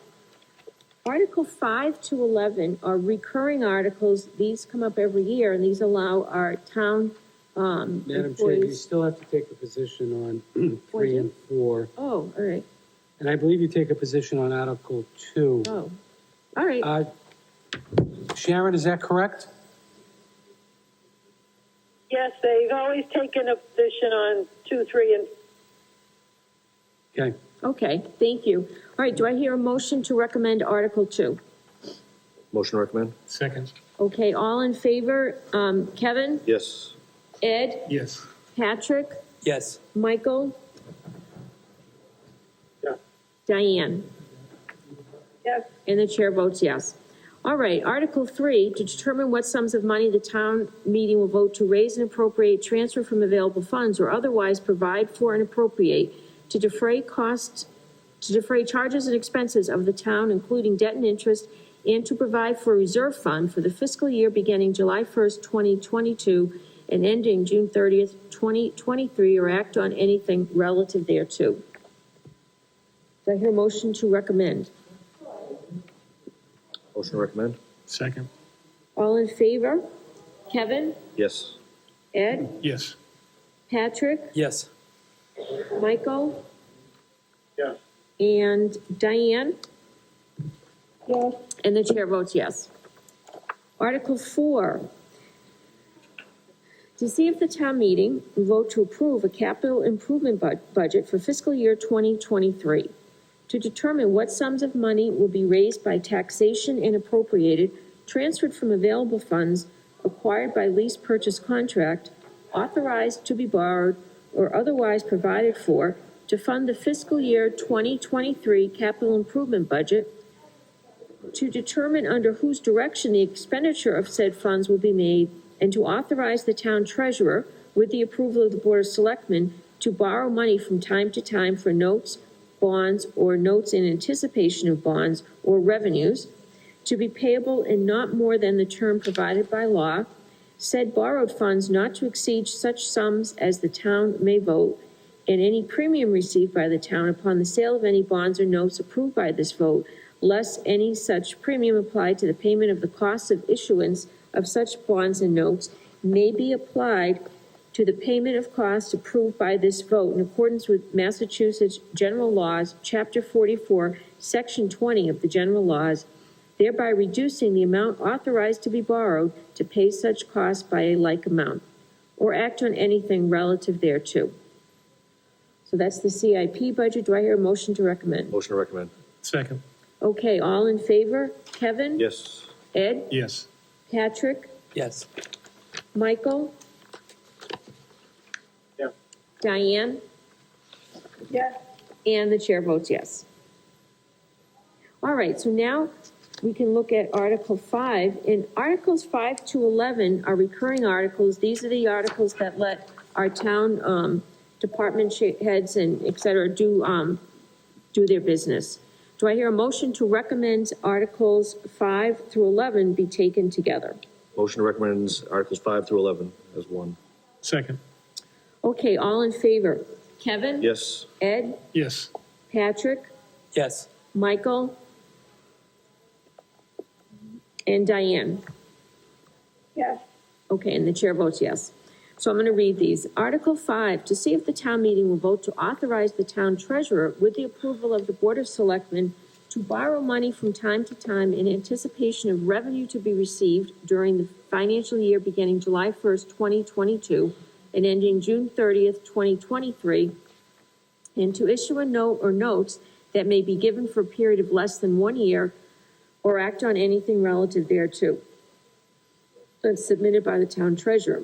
Article 5 to 11 are recurring articles. These come up every year, and these allow our town Madam Chair, you employees. still have to take a position on 3 and 4. Oh, all right. And I believe you take a position on Article 2. Oh, all right. Sharon, is that correct? Yes, they've always taken a position on 2, 3, and Okay. Okay, thank you. All right, do I hear a motion to recommend Article 2? Motion to recommend? Second. Okay, all in favor? Kevin? Yes. Ed? Yes. Patrick? Yes. Michael? Yeah. Diane? yes, And the chair votes yes. All right, Article 3, to determine what sums of money the town meeting will vote to raise and appropriate, transfer from available funds, or otherwise provide for and appropriate to defray charges and expenses of the town, including debt and interest, and to provide for a reserve fund for the fiscal year beginning July 1st, 2022, and ending June 30th, 2023, or act on anything relative thereto. Do I hear a motion to recommend? Motion to recommend? Second. All in favor? Kevin? Yes. Ed? Yes. Patrick? Yes. Michael? Yes. And Diane? yes, And the chair votes yes. Article 4. To see if the town meeting will vote to approve a capital improvement budget for fiscal year 2023. To determine what sums of money will be raised by taxation and appropriated, transferred from available funds, acquired by lease purchase contract, authorized to be borrowed, or otherwise provided for to fund the fiscal year 2023 capital improvement budget, to determine under whose direction the expenditure of said funds will be made, and to authorize the town treasurer, with the approval of the Board of Selectmen, to borrow money from time to time for notes, bonds, or notes in anticipation of bonds or revenues, to be payable in not more than the term provided by law, said borrowed funds not to exceed such sums as the town may vote, and any premium received by the town upon the sale of any bonds or notes approved by this vote, less any such premium applied to the payment of the costs of issuance of such bonds and notes, may be applied to the payment of costs approved by this vote in accordance with Massachusetts General Laws, Chapter 44, Section 20 of the General Laws, thereby reducing the amount authorized to be borrowed to pay such costs by a like amount, or act on anything relative thereto. So that's the CIP budget. Do I hear a motion to recommend? Motion to recommend? Second. Okay, all in favor? Kevin? Yes. Ed? Yes. Patrick? Yes. Michael? Yeah. Diane? yes, And the chair votes yes. All right, so now we can look at Article 5. And Articles 5 to 11 are recurring articles. These are the articles that let our town department heads and et cetera do their business. Do I hear a motion to recommend Articles 5 through 11 be taken together? Motion to recommend Articles 5 through 11 as one. Second. Okay, all in favor? Kevin? Yes. Ed? Yes. Patrick? Yes. Michael? And Diane? yes, Okay, and the chair votes yes. So I'm going to read these. Article 5, to see if the town meeting will vote to authorize the town treasurer, with the approval of the Board of Selectmen, to borrow money from time to time in anticipation of revenue to be received during the financial year beginning July 1st, 2022, and ending June 30th, 2023, and to issue a note or notes that may be given for a period of less than 1 year, or act on anything relative thereto. That's submitted by the town treasurer.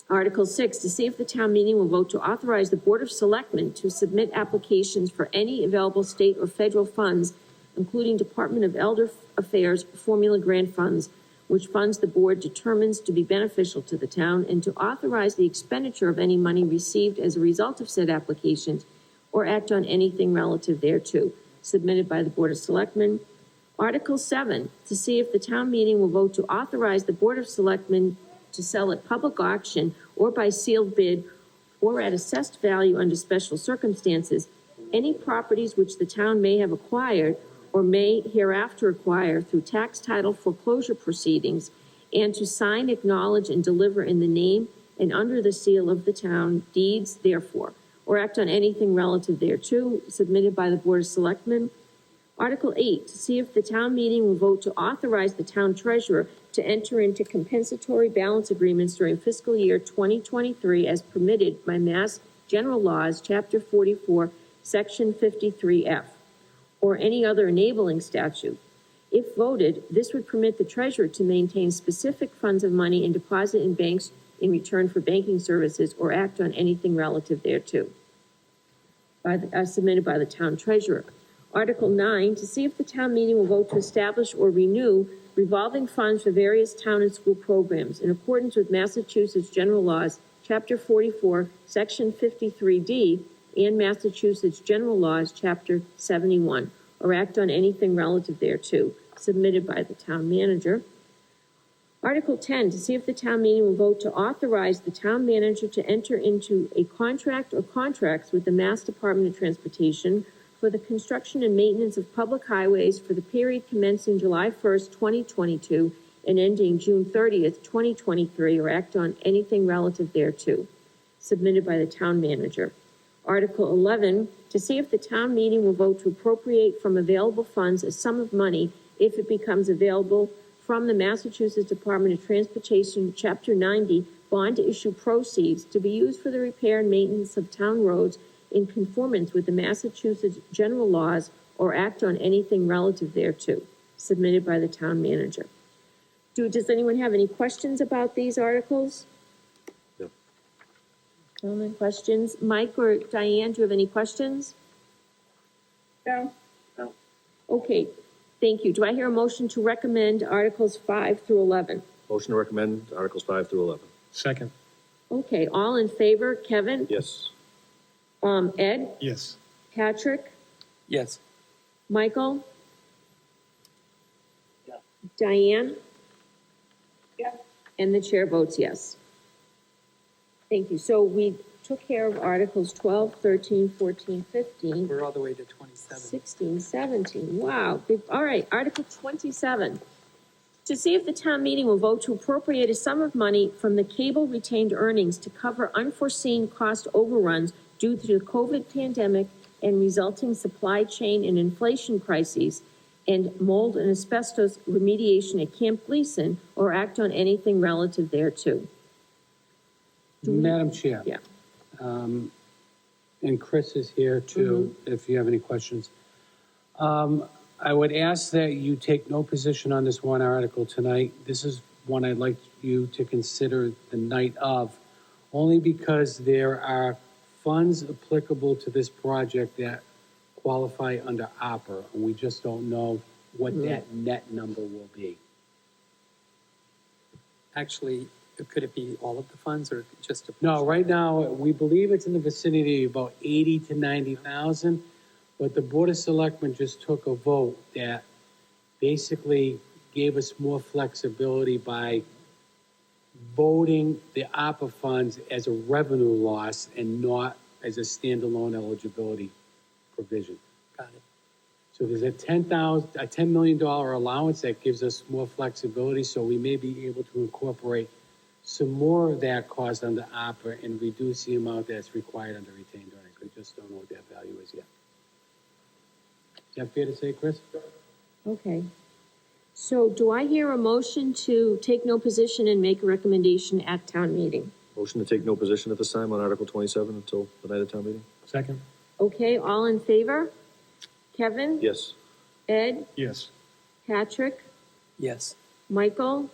Article 6, to see if the town meeting will vote to authorize the Board of Selectmen to submit applications for any available state or federal funds, including Department of Elder Affairs formula grant funds, which funds the board determines to be beneficial to the town, and to authorize the expenditure of any money received as a result of said applications, or act on anything relative thereto, submitted by the Board of Selectmen. Article 7, to see if the town meeting will vote to authorize the Board of Selectmen to sell at public auction or by sealed bid or at assessed value under special circumstances any properties which the town may have acquired or may hereafter acquire through tax title foreclosure proceedings, and to sign, acknowledge, and deliver in the name and under the seal of the town deeds therefore, or act on anything relative thereto, submitted by the Board of Selectmen. Article 8, to see if the town meeting will vote to authorize the town treasurer to enter into compensatory balance agreements during fiscal year 2023 as permitted by Mass General Laws, Chapter 44, Section 53F, or any other enabling statute. If voted, this would permit the treasurer to maintain specific funds of money and deposit in banks in return for banking services, or act on anything relative thereto. Submitted by the town treasurer. Article 9, to see if the town meeting will vote to establish or renew revolving funds for various town and school programs in accordance with Massachusetts General Laws, Chapter 44, Section 53D, and Massachusetts General Laws, Chapter 71, or act on anything relative thereto, submitted by the town manager. Article 10, to see if the town meeting will vote to authorize the town manager to enter into a contract or contracts with the Mass Department of Transportation for the construction and maintenance of public highways for the period commencing July 1st, 2022, and ending June 30th, 2023, or act on anything relative thereto, submitted by the town manager. Article 11, to see if the town meeting will vote to appropriate from available funds a sum of money if it becomes available from the Massachusetts Department of Transportation, Chapter 90, bond issue proceeds to be used for the repair and maintenance of town roads in conformance with the Massachusetts General Laws, or act on anything relative thereto, submitted by the town manager. Does anyone have any questions about these articles? No. Any questions? Mike or Diane, do you have any questions? No? Okay, thank you. Do I hear a motion to recommend Articles 5 through 11? Motion to recommend Articles 5 through 11. Second. Okay, all in favor? Kevin? Yes. Ed? Yes. Patrick? Yes. Michael? Yeah. Diane? Yeah. And the chair votes yes. Thank you. So we took care of Articles 12, 13, 14, 15, We're all the way to 27. 16, 17. Wow. All right, Article 27. To see if the town meeting will vote to appropriate a sum of money from the cable retained earnings to cover unforeseen cost overruns due to the COVID pandemic and resulting supply chain and inflation crises, and mold and asbestos remediation at Camp Gleason, or act on anything relative thereto. Madam Chair. Yeah. And Chris is here too, if you have any questions. I would ask that you take no position on this one article tonight. This is one I'd like you to consider the night of, only because there are funds applicable to this project that qualify under ARPA, and we just don't know what that net number will be. Actually, could it be all of the funds or just a? No, right now, we believe it's in the vicinity of about 80 to 90,000, but the Board of Selectmen just took a vote that basically gave us more flexibility by voting the ARPA funds as a revenue loss and not as a standalone eligibility provision. Got it. So there's a $10 million allowance that gives us more flexibility, so we may be able to incorporate some more of that cost under opera and reduce the amount that's required under retained earnings. We just don't know what that value is yet. Is that fair to say, Chris? Okay. So do I hear a motion to take no position and make a recommendation at town meeting? Motion to take no position at this time on Article 27 until the night of town meeting? Second? Okay, all in favor? Kevin? Yes. Ed? Yes. Patrick? Yes. Michael?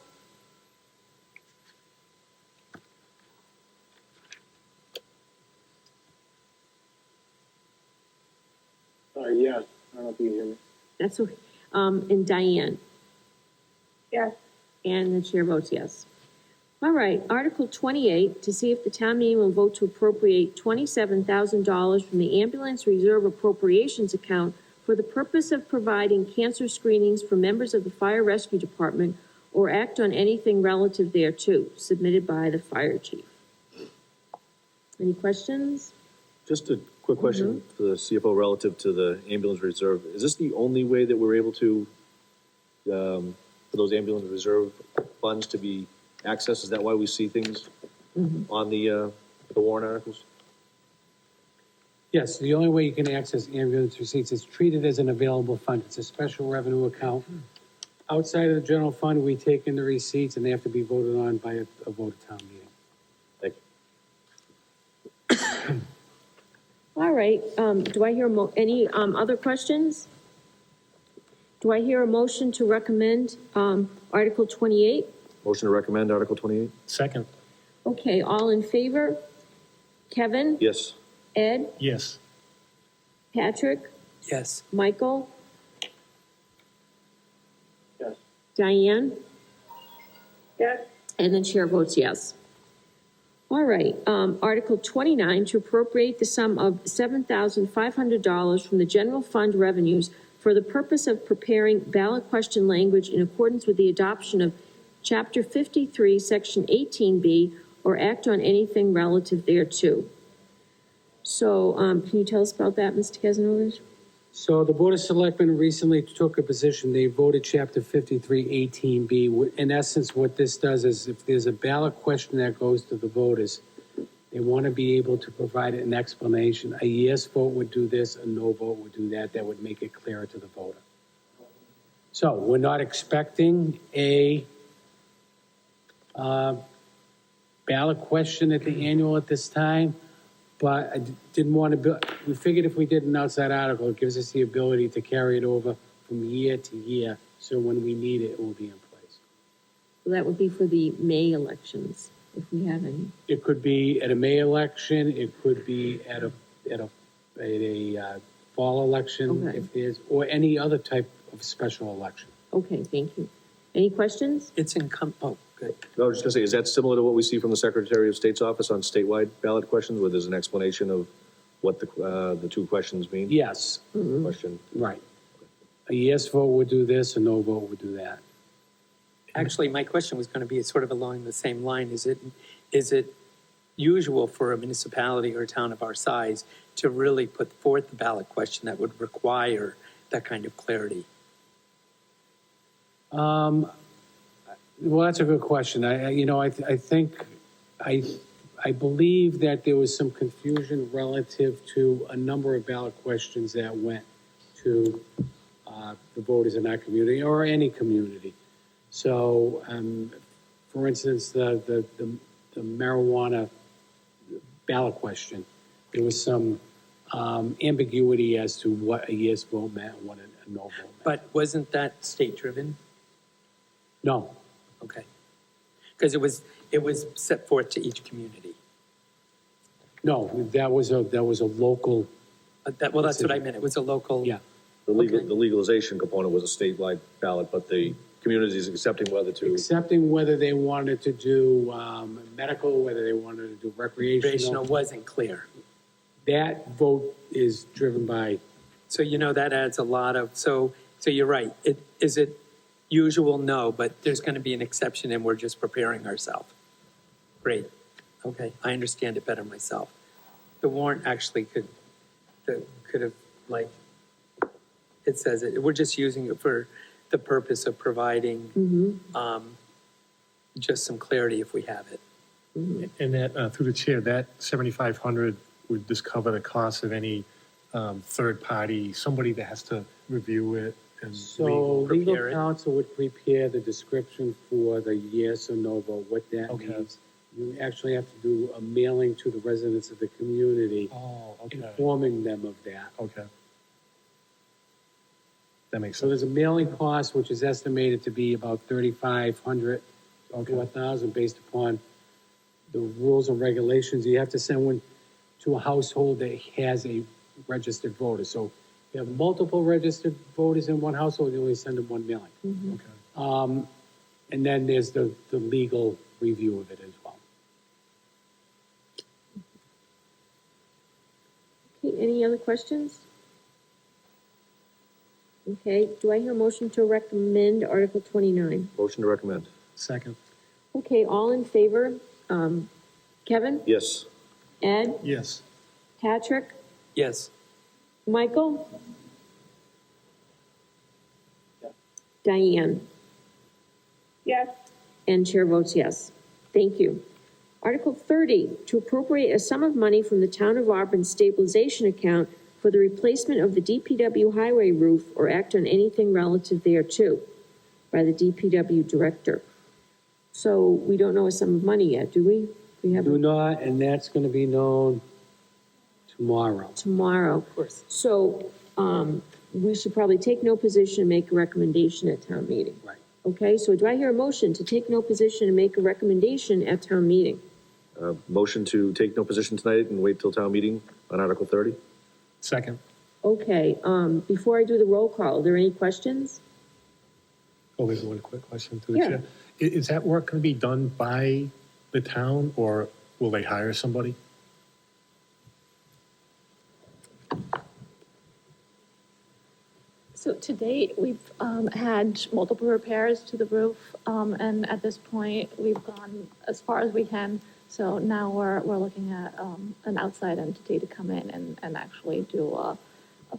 Yes, I don't know if you can hear me. That's okay. And Diane? Yes. And the chair votes yes. All right, Article 28, to see if the town meeting will vote to appropriate $27,000 from the ambulance reserve appropriations account for the purpose of providing cancer screenings for members of the fire rescue department or act on anything relative thereto, submitted by the fire chief. Any questions? Just a quick question for the CFO relative to the ambulance reserve. Is this the only way that we're able to, for those ambulance reserve funds to be accessed? Is that why we see things on the warrant articles? Yes, the only way you can access ambulance receipts is treated as an available fund. It's a special revenue account. Outside of the general fund, we take in the receipts and they have to be voted on by a vote of town meeting. Thank you. All right, do I hear any other questions? Do I hear a motion to recommend Article 28? Motion to recommend Article 28? Second? Okay, all in favor? Kevin? Yes. Ed? Yes. Patrick? Yes. Michael? Yes. Diane? Yes, And the chair votes yes. All right, Article 29, to appropriate the sum of $7,500 from the general fund revenues for the purpose of preparing ballot question language in accordance with the adoption of Chapter 53, Section 18B, or act on anything relative thereto. So, can you tell us about that, Mr. Kazanovich? So the Board of Selectmen recently took a position, they voted Chapter 53, 18B. In essence, what this does is if there's a ballot question that goes to the voters, they want to be able to provide an explanation. A yes vote would do this, a no vote would do that. That would make it clearer to the voter. So we're not expecting a ballot question at the annual at this time. But I didn't want to, we figured if we did an outside article, it gives us the ability to carry it over from year to year. So when we need it, it will be in place. So that would be for the May elections, if we have any. It could be at a May election, it could be at a fall election, Okay. if there's, or any other type of special election. Okay, thank you. Any questions? It's oh, good. No, I was just gonna say, is that similar to what we see from the Secretary of State's office on statewide ballot questions, where there's an explanation of what the two questions mean? Yes, Question. right. A yes vote would do this, a no vote would do that. Actually, my question was going to be sort of along the same line. Is it usual for a municipality or a town of our size to really put forth the ballot question that would require that kind of clarity? Well, that's a good question. I think, I believe that there was some confusion relative to a number of ballot questions that went to the voters in our community or any community. So, for instance, the marijuana ballot question, there was some ambiguity as to what a yes vote meant and what a no vote meant. But wasn't that state-driven? No. Okay. Because it was set forth to each community. No, that was a local, Well, that's what I meant. It was a local. yeah. The Okay. legalization component was a statewide ballot, but the community is accepting whether to. Accepting whether they wanted to do medical, whether they wanted to do Recreational recreational. wasn't clear. That vote is driven by, So, that adds a lot of, so you're right. Is it usual? No, but there's going to be an exception and we're just preparing ourselves. Great. Okay, I understand it better myself. The warrant actually could have, like, it says it, we're just using it for the purpose of providing just some clarity if we have it. And that, through the chair, that 7,500, would this cover the cost of any third party, somebody that has to review it and So legal? legal prepare it. counsel would prepare the description for the yes or no vote, what that Okay. means. You actually have to do a mailing to the residents of the community, Oh, okay, informing them of that. okay. That makes So sense. there's a mailing cost, which is estimated to be about 3,500 to Okay. 1,000 based upon the rules and regulations. You have to send one to a household that has a registered voter. So if you have multiple registered voters in one household, you only send them one mailing. Okay. And then there's the legal review of it as well. Okay, any other questions? Okay, do I hear a motion to recommend Article 29? Motion to recommend. Second. Okay, all in favor? Kevin? Yes. Ed? Yes. Patrick? Yes. Michael? Yes. Diane? Yes, And chair votes yes. Thank you. Article 30, to appropriate a sum of money from the Town of Auburn stabilization account for the replacement of the DPW highway roof or act on anything relative thereto by the DPW director. So we don't know a sum of money yet, do we? We have Do not, and that's going to be known tomorrow. tomorrow. Of course. So, we should probably take no position and make a recommendation at town meeting. Right. Okay, so do I hear a motion to take no position and make a recommendation at town meeting? Motion to take no position tonight and wait till town meeting on Article 30? Second. Okay, before I do the roll call, are there any questions? Oh, there's one quick question to the Yeah. chair. Is that work going to be done by the town, or will they hire somebody? So to date, we've had multiple repairs to the roof, and at this point, we've gone as far as we can. So now we're looking at an outside entity to come in and actually do a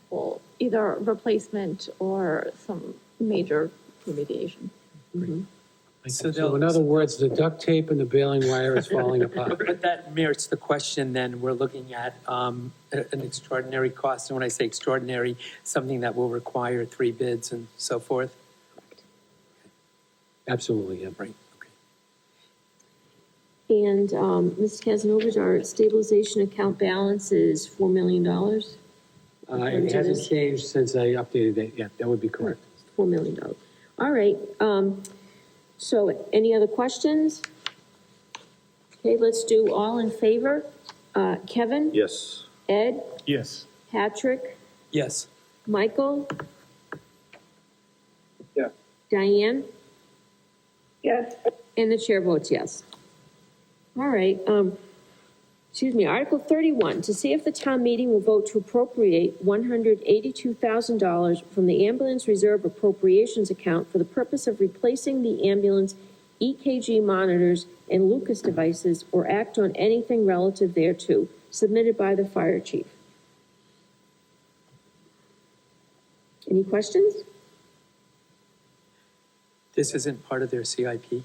full either replacement or some major remediation. So in other words, the duct tape and the baling wire is falling apart. But that merits the question, then, we're looking at an extraordinary cost, and when I say extraordinary, something that will require 3 bids and so forth? Absolutely, yeah. Right, And, Ms. Casanova, our stabilization account balance is $4 million? It hasn't changed since I updated that. Yeah, that would be correct. $4 million. All right, so any other questions? Okay, let's do all in favor. Kevin? Yes. Ed? Yes. Patrick? yes. Michael? Yes. Diane? yes, And the chair votes yes. All right, Article 31, to see if the town meeting will vote to appropriate $182,000 from the Ambulance Reserve Appropriations account for the purpose of replacing the ambulance EKG monitors and Lucas devices or act on anything relative thereto, submitted by the fire chief. Any questions? This isn't part of their CIP?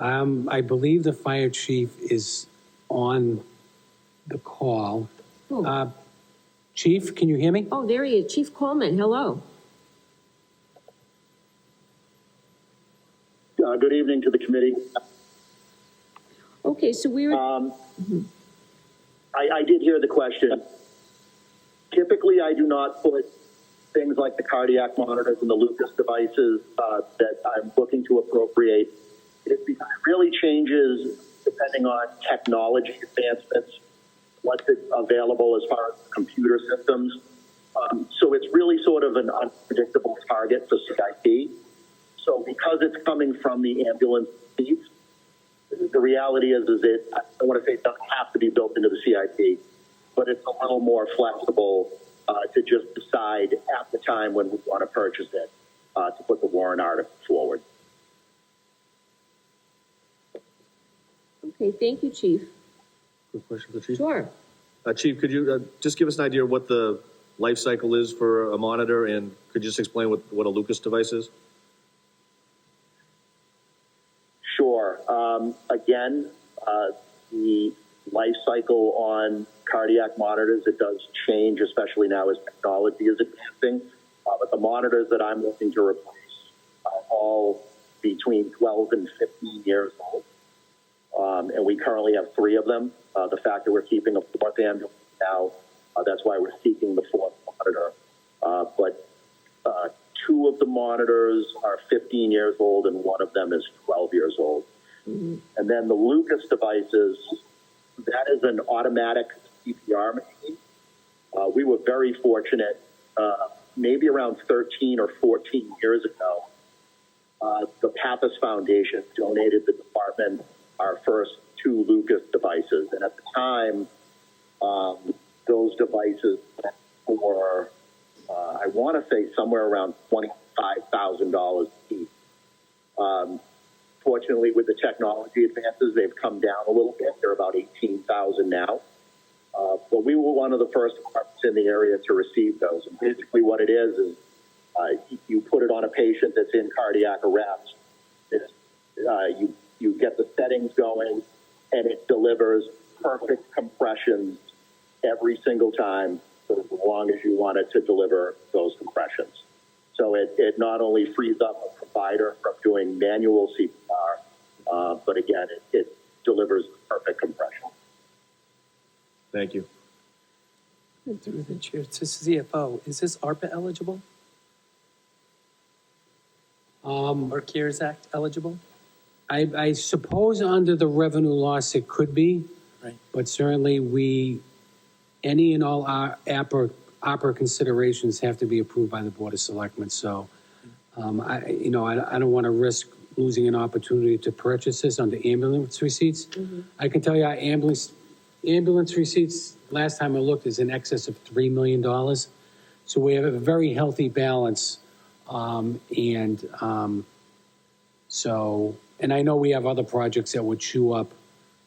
I believe the fire chief is on the call. Oh, Chief, can you hear me? oh, there he is, Chief Coleman, hello. Good evening to the committee. Okay, so we were, I did hear the question. Typically, I do not put things like the cardiac monitors and the Lucas devices that I'm looking to appropriate. It really changes depending on technology advancements, what's available as far as computer systems. So it's really sort of an unpredictable target for CIP. So because it's coming from the ambulance piece, the reality is it, I don't want to say it doesn't have to be built into the CIP, but it's a little more flexible to just decide at the time when we want to purchase it to put the warrant article forward. okay, thank you, Chief. Quick question for the chief. Sure. Chief, could you just give us an idea of what the life cycle is for a monitor, and could you just explain what a Lucas device is? Sure. Again, the life cycle on cardiac monitors, it does change, especially now as technology is advancing. But the monitors that I'm looking to replace are all between 12 and 15 years old. And we currently have 3 of them. The fact that we're keeping a 4th ambulance now, that's why we're seeking the 4th monitor. But 2 of the monitors are 15 years old and 1 of them is 12 years old. Mm-hmm. And then the Lucas devices, that is an automatic CPR machine. We were very fortunate, maybe around 13 or 14 years ago, the Pappas Foundation donated the department our first 2 Lucas devices. And at the time, those devices were, I want to say, somewhere around $25,000 each. Fortunately, with the technology advances, they've come down a little bit. They're about $18,000 now. But we were one of the first departments in the area to receive those. And basically what it is you put it on a patient that's in cardiac arrest. You get the settings going, and it delivers perfect compressions every single time for as long as you want it to deliver those compressions. So it not only frees up a provider from doing manual CPR, but again, it delivers perfect compression. Thank you. Through the chair to CFO, is this ARPA eligible? Or CARES Act eligible? I suppose under the revenue loss it could be, Right. but certainly any and all our opera considerations have to be approved by the Board of Selectmen. So, I don't want to risk losing an opportunity to purchase this under ambulance receipts. Mm-hmm. I can tell you our ambulance receipts, last time I looked, is in excess of $3 million. So we have a very healthy balance. And I know we have other projects that would chew up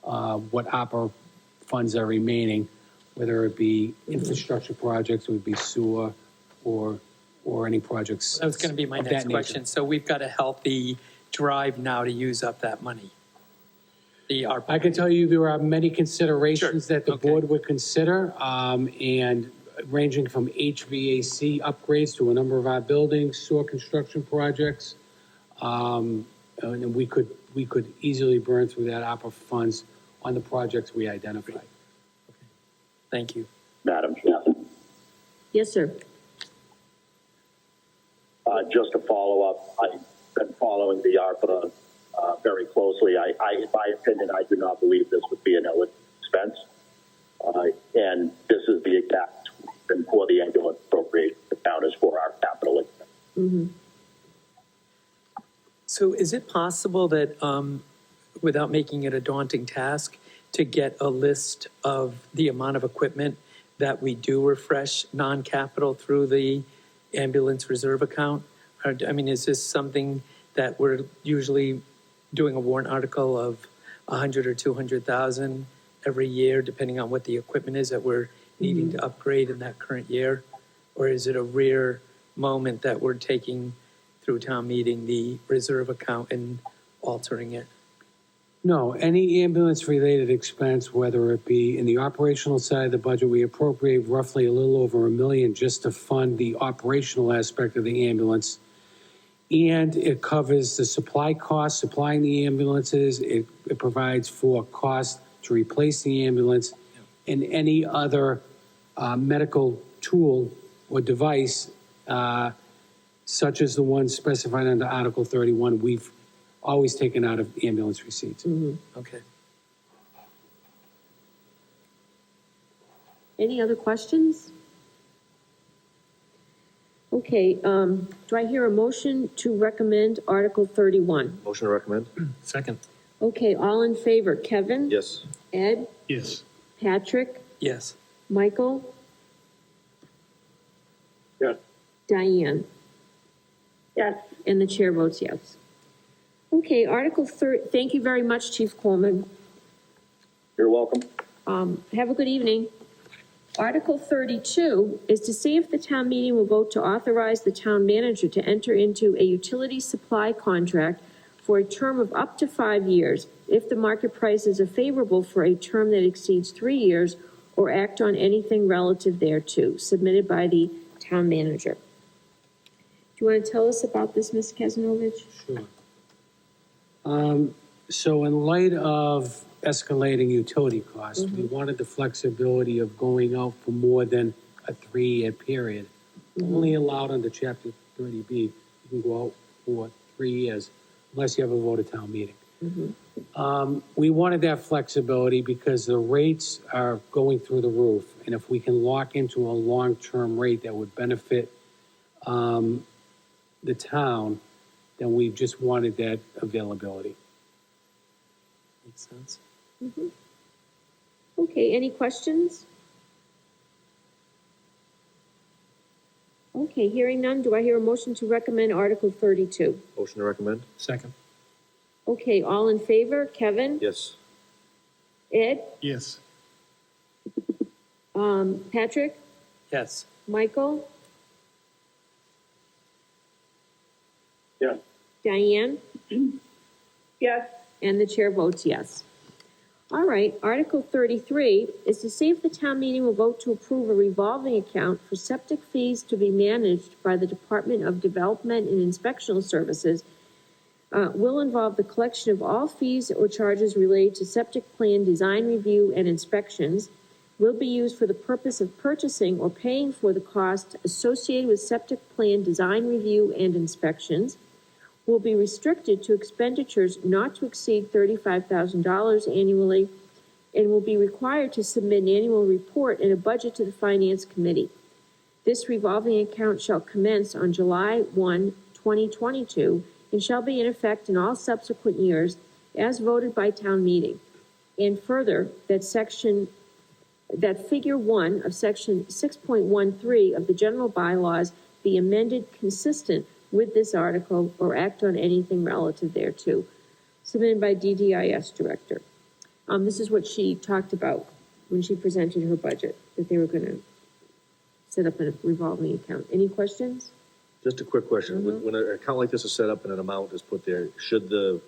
what opera funds are remaining, whether it be infrastructure projects, it would be sewer, or any projects. That was going to be my next question. So we've got a healthy drive now to use up that money. I can tell you there are many considerations that the board would consider, and ranging from HVAC upgrades to a number of our buildings, sewer construction projects. And we could easily burn through that opera funds on the projects we identified. Okay. Thank you. Madam. Yes, sir. Just to follow up, I've been following the ARPA very closely. In my opinion, I do not believe this would be an eligible expense. And this is the exact reason for the ambulance appropriation account is for our capital expense. Mm-hmm. So is it possible that, without making it a daunting task, to get a list of the amount of equipment that we do refresh non-capital through the ambulance reserve account? Is this something that we're usually doing a warrant article of 100 or 200,000 every year, depending on what the equipment is that we're needing to upgrade in that current year? Or is it a rare moment that we're taking through town meeting the reserve account and altering it? No, any ambulance-related expense, whether it be in the operational side of the budget, we appropriate roughly a little over $1 million just to fund the operational aspect of the ambulance. And it covers the supply costs, supplying the ambulances. It provides for cost to replace the ambulance and any other medical tool or device, such as the one specified under Article 31, we've always taken out of ambulance receipts. Mm-hmm. Okay. Any other questions? Okay, do I hear a motion to recommend Article 31? Motion to recommend? Second. Okay, all in favor, Kevin? Yes. Ed? Yes. Patrick? Yes. Michael? Yes. Diane? Yes. And the chair votes yes. Okay, Article 30, thank you very much, Chief Coleman. You're welcome. Have a good evening. Article 32 is to see if the town meeting will vote to authorize the town manager to enter into a utility supply contract for a term of up to 5 years, if the market prices are favorable for a term that exceeds 3 years, or act on anything relative thereto, submitted by the town manager. Do you want to tell us about this, Ms. Kazanovich? Sure. So in light of escalating utility costs, we wanted the flexibility of going out for more than a 3-year period. Only allowed under Chapter 30B, you can go out for 3 years unless you have a vote at town meeting. We wanted that flexibility because the rates are going through the roof. And if we can lock into a long-term rate that would benefit the town, then we just wanted that availability. Makes sense. Okay, any questions? Okay, hearing none, do I hear a motion to recommend Article 32? Motion to recommend? Second. Okay, all in favor? Kevin? Yes. Ed? Yes. Patrick? Yes. Michael? Yes. Diane? Yes. And the chair votes yes. All right, Article 33 is to see if the town meeting will vote to approve a revolving account for septic fees to be managed by the Department of Development and Inspectional Services. Will involve the collection of all fees or charges related to septic plan design review and inspections, will be used for the purpose of purchasing or paying for the cost associated with septic plan design review and inspections, will be restricted to expenditures not to exceed $35,000 annually, and will be required to submit an annual report and a budget to the Finance Committee. This revolving account shall commence on July 1, 2022, and shall be in effect in all subsequent years as voted by town meeting. And further, that figure 1 of section 6.13 of the general bylaws be amended consistent with this article or act on anything relative thereto, submitted by DDIS Director. This is what she talked about when she presented her budget, that they were going to set up a revolving account. Any questions? Just a quick question. When an account like this is set up and an amount is put there, should the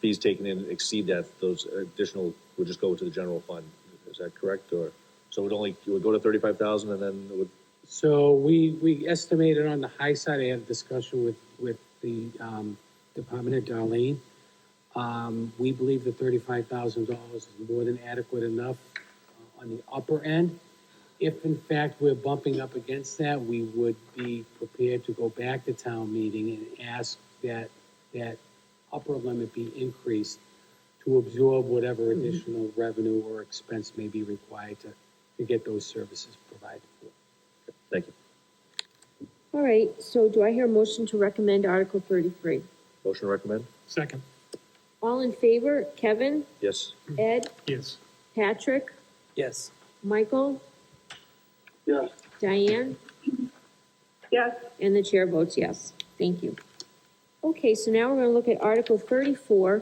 fees taken in exceed that, those additional would just go to the general fund? Is that correct? Or, so it would go to 35,000 and then it would? So we estimated on the high side. I had a discussion with the department head, Darlene. We believe that $35,000 is more than adequate enough on the upper end. If in fact we're bumping up against that, we would be prepared to go back to town meeting and ask that upper limit be increased to absorb whatever additional revenue or expense may be required to get those services provided for. Thank you. All right, so do I hear a motion to recommend Article 33? Motion to recommend? Second. All in favor? Kevin? Yes. Ed? Yes. Patrick? Yes. Michael? Yes. Diane? Yes. And the chair votes yes. Thank you. Okay, so now we're going to look at Article 34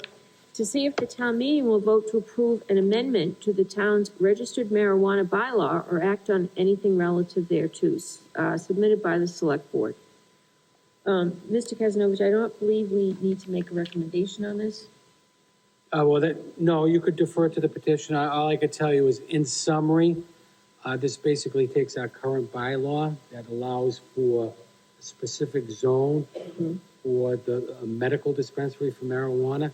to see if the town meeting will vote to approve an amendment to the town's registered marijuana bylaw or act on anything relative thereto, submitted by the select board. Mr. Kazanovich, I don't believe we need to make a recommendation on this. No, you could defer to the petition. All I could tell you is, in summary, this basically takes our current bylaw that allows for a specific zone for the medical dispensary for marijuana,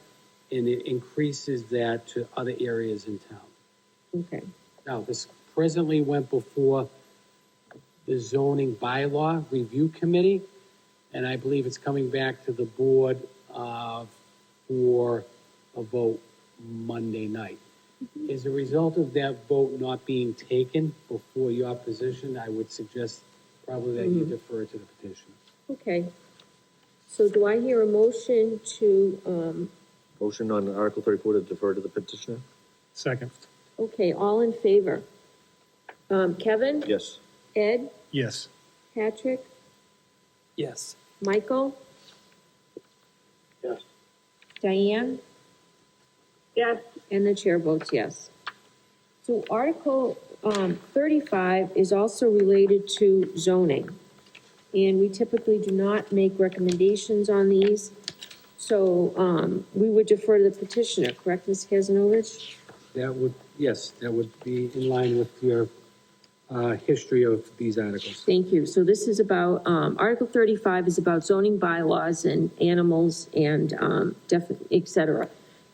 and it increases that to other areas in town. Okay. Now, this presently went before the zoning bylaw review committee, and I believe it's coming back to the board for a vote Monday night. As a result of that vote not being taken before your position, I would suggest probably that you defer to the petition. Okay. So do I hear a motion to, Motion on Article 34 to defer to the petitioner? Second. okay, all in favor? Kevin? Yes. Ed? Yes. Patrick? Yes. Michael? Yes. Diane? Yes. And the chair votes yes. So Article 35 is also related to zoning. And we typically do not make recommendations on these. So, we would defer to the petitioner, correct, Ms. Kazanovich? That would, yes, that would be in line with your history of these articles. Thank you. So this is about, Article 35 is about zoning bylaws and animals and, et cetera.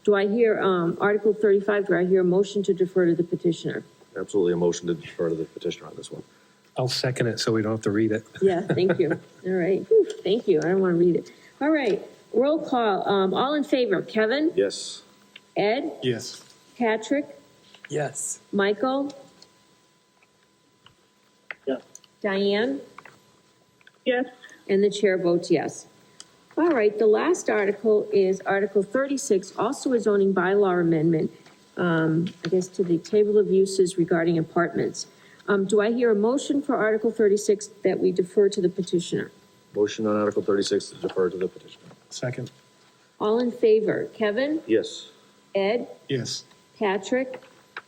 Do I hear, Article 35, do I hear a motion to defer to the petitioner? Absolutely a motion to defer to the petitioner on this one. I'll second it so we don't have to read it. Yeah, thank you. All right. Whew, thank you. I don't want to read it. All right. Roll call. All in favor? Kevin? Yes. Ed? Yes. Patrick? Yes. Michael? Yes. Diane? Yes, And the chair votes yes. All right, the last article is Article 36, also a zoning bylaw amendment, I guess to the table of uses regarding apartments. Do I hear a motion for Article 36 that we defer to the petitioner? Motion on Article 36 to defer to the petitioner. Second. All in favor? Kevin? Yes. Ed? Yes. Patrick?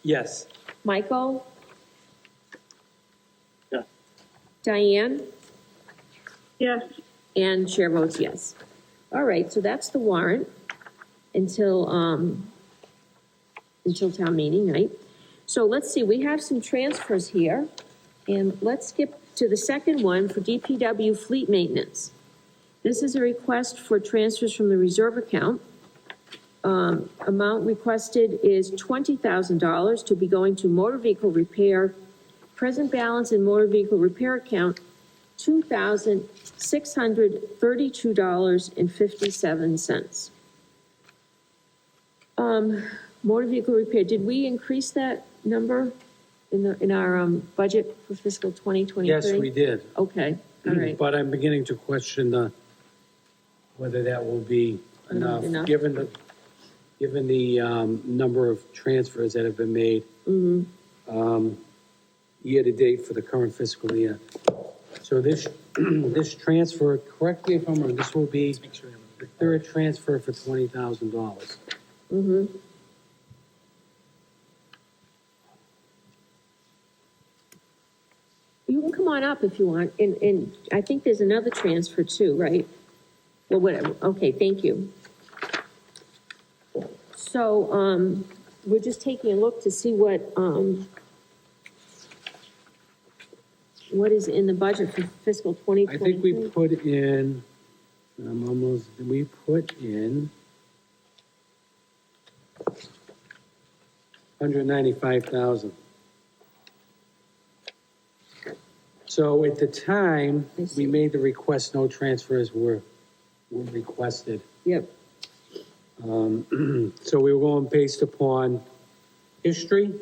Yes. Michael? Yes. Diane? yes. And chair votes yes. All right, so that's the warrant until town meeting night. So let's see, we have some transfers here, and let's skip to the second one for DPW fleet maintenance. This is a request for transfers from the reserve account. Amount requested is $20,000 to be going to motor vehicle repair. Present balance in motor vehicle repair account, $2,632.57. Motor vehicle repair, did we increase that number in our budget for fiscal 2023? Yes, we did. Okay, all right. But I'm beginning to question whether that will be enough, Enough. given the number of transfers that have been made year-to-date for the current fiscal year. So this, this transfer, correct me if I'm wrong, this will be the third transfer for $20,000. You can come on up if you want, and I think there's another transfer too, right? Well, whatever, okay, thank you. So, we're just taking a look to see what is in the budget for fiscal 2023. I think we put in, we put in $195,000. So at the time, I see. we made the request, no transfers were requested. Yep, So we were going based upon history.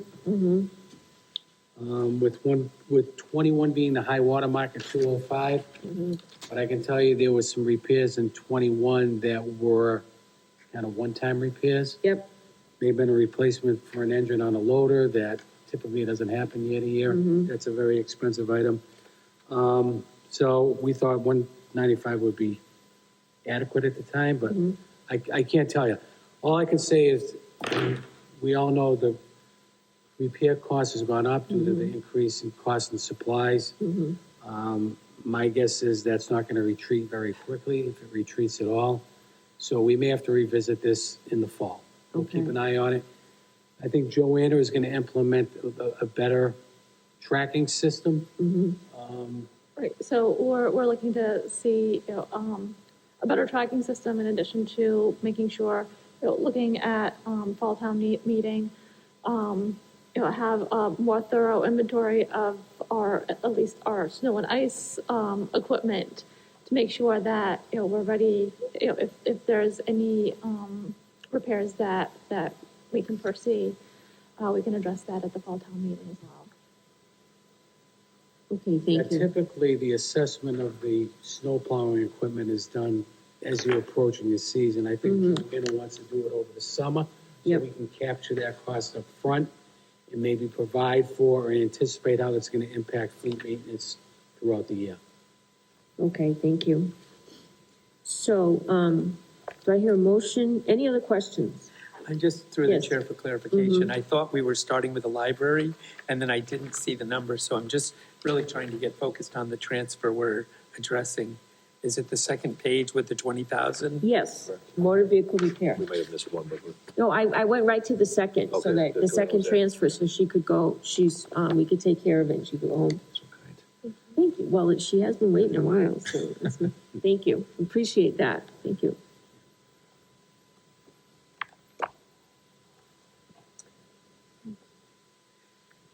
With 21 being the high water mark at 205. But I can tell you there was some repairs in 21 that were kind of one-time repairs. yep, May have been a replacement for an engine on a loader that typically doesn't happen year to year. That's a very expensive item. So we thought 195 would be adequate at the time, but I can't tell you. All I can say is, we all know the repair cost has gone up due to the increase in cost and supplies. My guess is that's not gonna retreat very quickly, if it retreats at all. So we may have to revisit this in the fall. We'll keep Okay. an eye on it. I think Joanna is gonna implement a better tracking system. Right, so we're looking to see, a better tracking system in addition to making sure, looking at, fall town meeting, have a more thorough inventory of at least our snow and ice, equipment to make sure that, we're ready, if there's any, repairs that we can foresee, we can address that at the fall town meeting as well. okay, thank you. Typically, the assessment of the snow plowing equipment is done as you're approaching the season. I think Joanna wants to do it over the summer, so Yep. we can capture that cost up front and maybe provide for or anticipate how it's gonna impact fleet maintenance throughout the year. Okay, thank you. So, do I hear a motion? Any other questions? I'm just through the Yes. chair for clarification. I thought we were starting with the library, and then I didn't see the number, so I'm just really trying to get focused on the transfer we're addressing. Is it the second page with the 20,000? Yes, motor vehicle repair. We may have missed one, but No, I went right to the second, so Okay, that the that's what I second was at. transfer, so she could go, we could take care of it and she could go home. Thank you. Well, she has been waiting a while, so, thank you. Appreciate that. Thank you.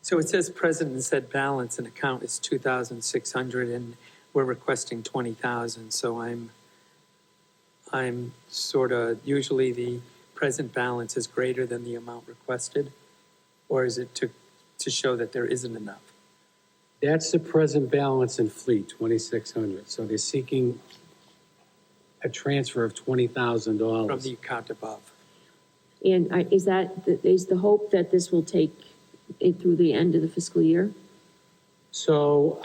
So it says present and said balance in account is 2,600 and we're requesting 20,000. So I'm sort of, usually the present balance is greater than the amount requested? Or is it to show that there isn't enough? That's the present balance in fleet, 2,600. So they're seeking a transfer of From the $20,000. account above. And is the hope that this will take it through the end of the fiscal year? So,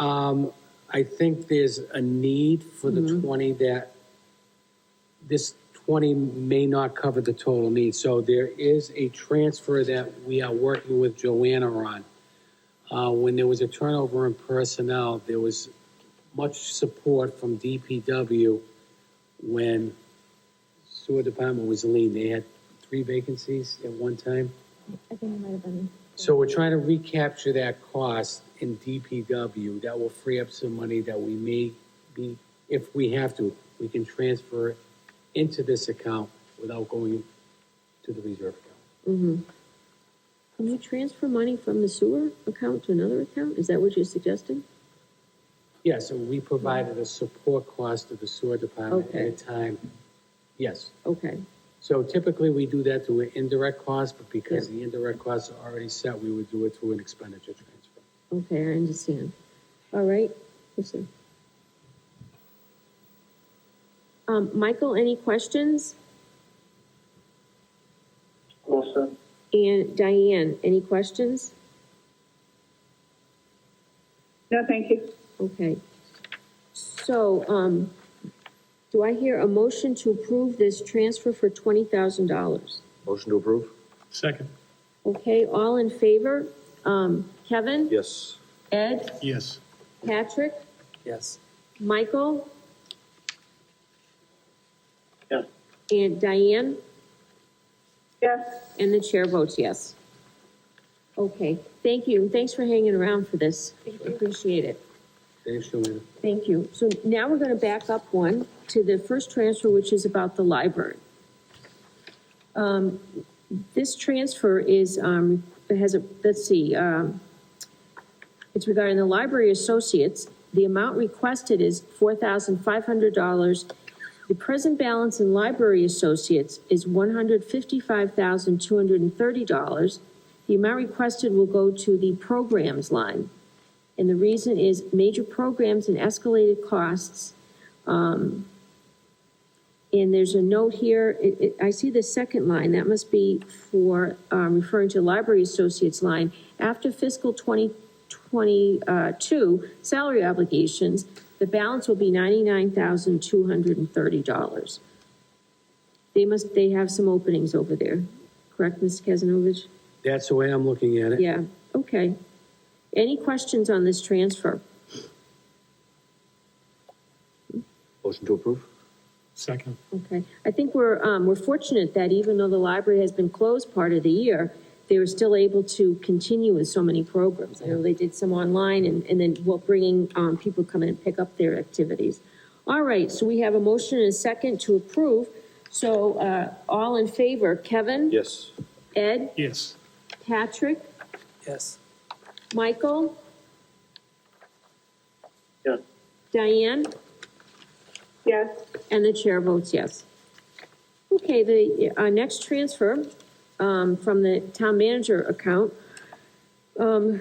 I think there's a need for the 20 that this 20 may not cover the total need. So there is a transfer that we are working with Joanna on. When there was a turnover in personnel, there was much support from DPW when sewer department was lean. They had 3 vacancies at one time. I think it might have been. So we're trying to recapture that cost in DPW. That will free up some money that we may be, if we have to, we can transfer it into this account without going to the reserve account. Can you transfer money from the sewer account to another account? Is that what you're suggesting? Yeah, so we provided a support cost to the sewer department at a Okay. time. Yes. Okay, So typically, we do that through an indirect cost, but because the indirect costs are already set, we would do it through an expenditure transfer. okay, I understand. All right, listen. Michael, any questions? Wilson? And Diane, any questions? No, thank you. Okay. So, do I hear a motion to approve this transfer for $20,000? motion to approve? Second. Okay, all in favor? Kevin? Yes. Ed? Yes. Patrick? Yes. Michael? Yes. And Diane? Yes, And the chair votes yes. Okay, thank you. Thanks for hanging around for this. Appreciate it. Thanks, Joanna. Thank you. So now we're going to back up one to the first transfer, which is about the library. This transfer is, it has a, let's see, it's regarding the library associates. The amount requested is $4,500. The present balance in library associates is $155,230. The amount requested will go to the programs line. And the reason is major programs and escalated costs. And there's a note here, I see the second line, that must be for, referring to library associates line. After fiscal 2022 salary obligations, the balance will be $99,230. They have some openings over there, correct, Ms. Kazanovich? That's the way I'm looking at it. Yeah, okay. Any questions on this transfer? Motion to approve? Second. Okay, I think we're fortunate that even though the library has been closed part of the year, they were still able to continue with so many programs. I know they did some online and then bringing, people come in and pick up their activities. All right, so we have a motion and a second to approve. So, all in favor, Kevin? Yes. Ed? Yes. Patrick? Yes. Michael? Yes. Diane? yes, And the chair votes yes. Okay, the next transfer from the town manager account, town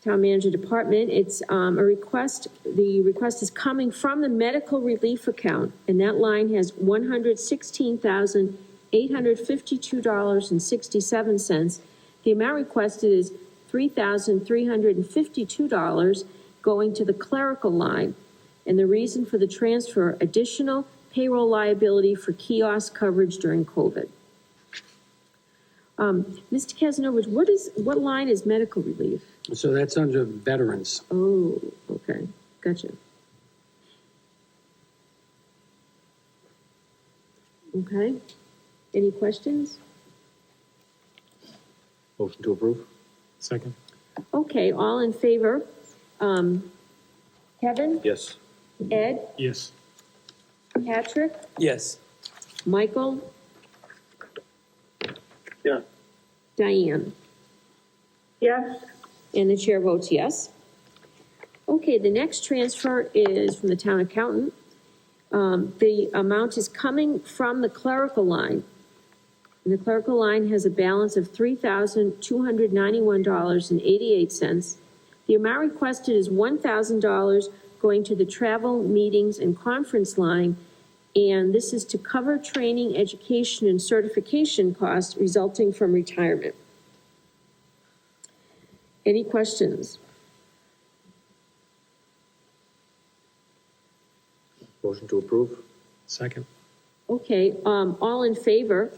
manager department, it's a request. The request is coming from the medical relief account, and that line has $116,852.67. The amount requested is $3,352 going to the clerical line. And the reason for the transfer, additional payroll liability for kiosk coverage during COVID. Mr. Kazanovich, what line is medical relief? So that's under veterans. Oh, okay, gotcha. Okay. Any questions? Motion to approve? Second? Okay, all in favor? Kevin? Yes. Ed? Yes. Patrick? Yes. Michael? Yeah. Diane? Yes, And the chair votes yes. Okay, the next transfer is from the town accountant. The amount is coming from the clerical line. And the clerical line has a balance of $3,291.88. The amount requested is $1,000 going to the travel, meetings, and conference line, and this is to cover training, education, and certification costs resulting from retirement. Any questions? Motion to approve? Second? Okay, all in favor?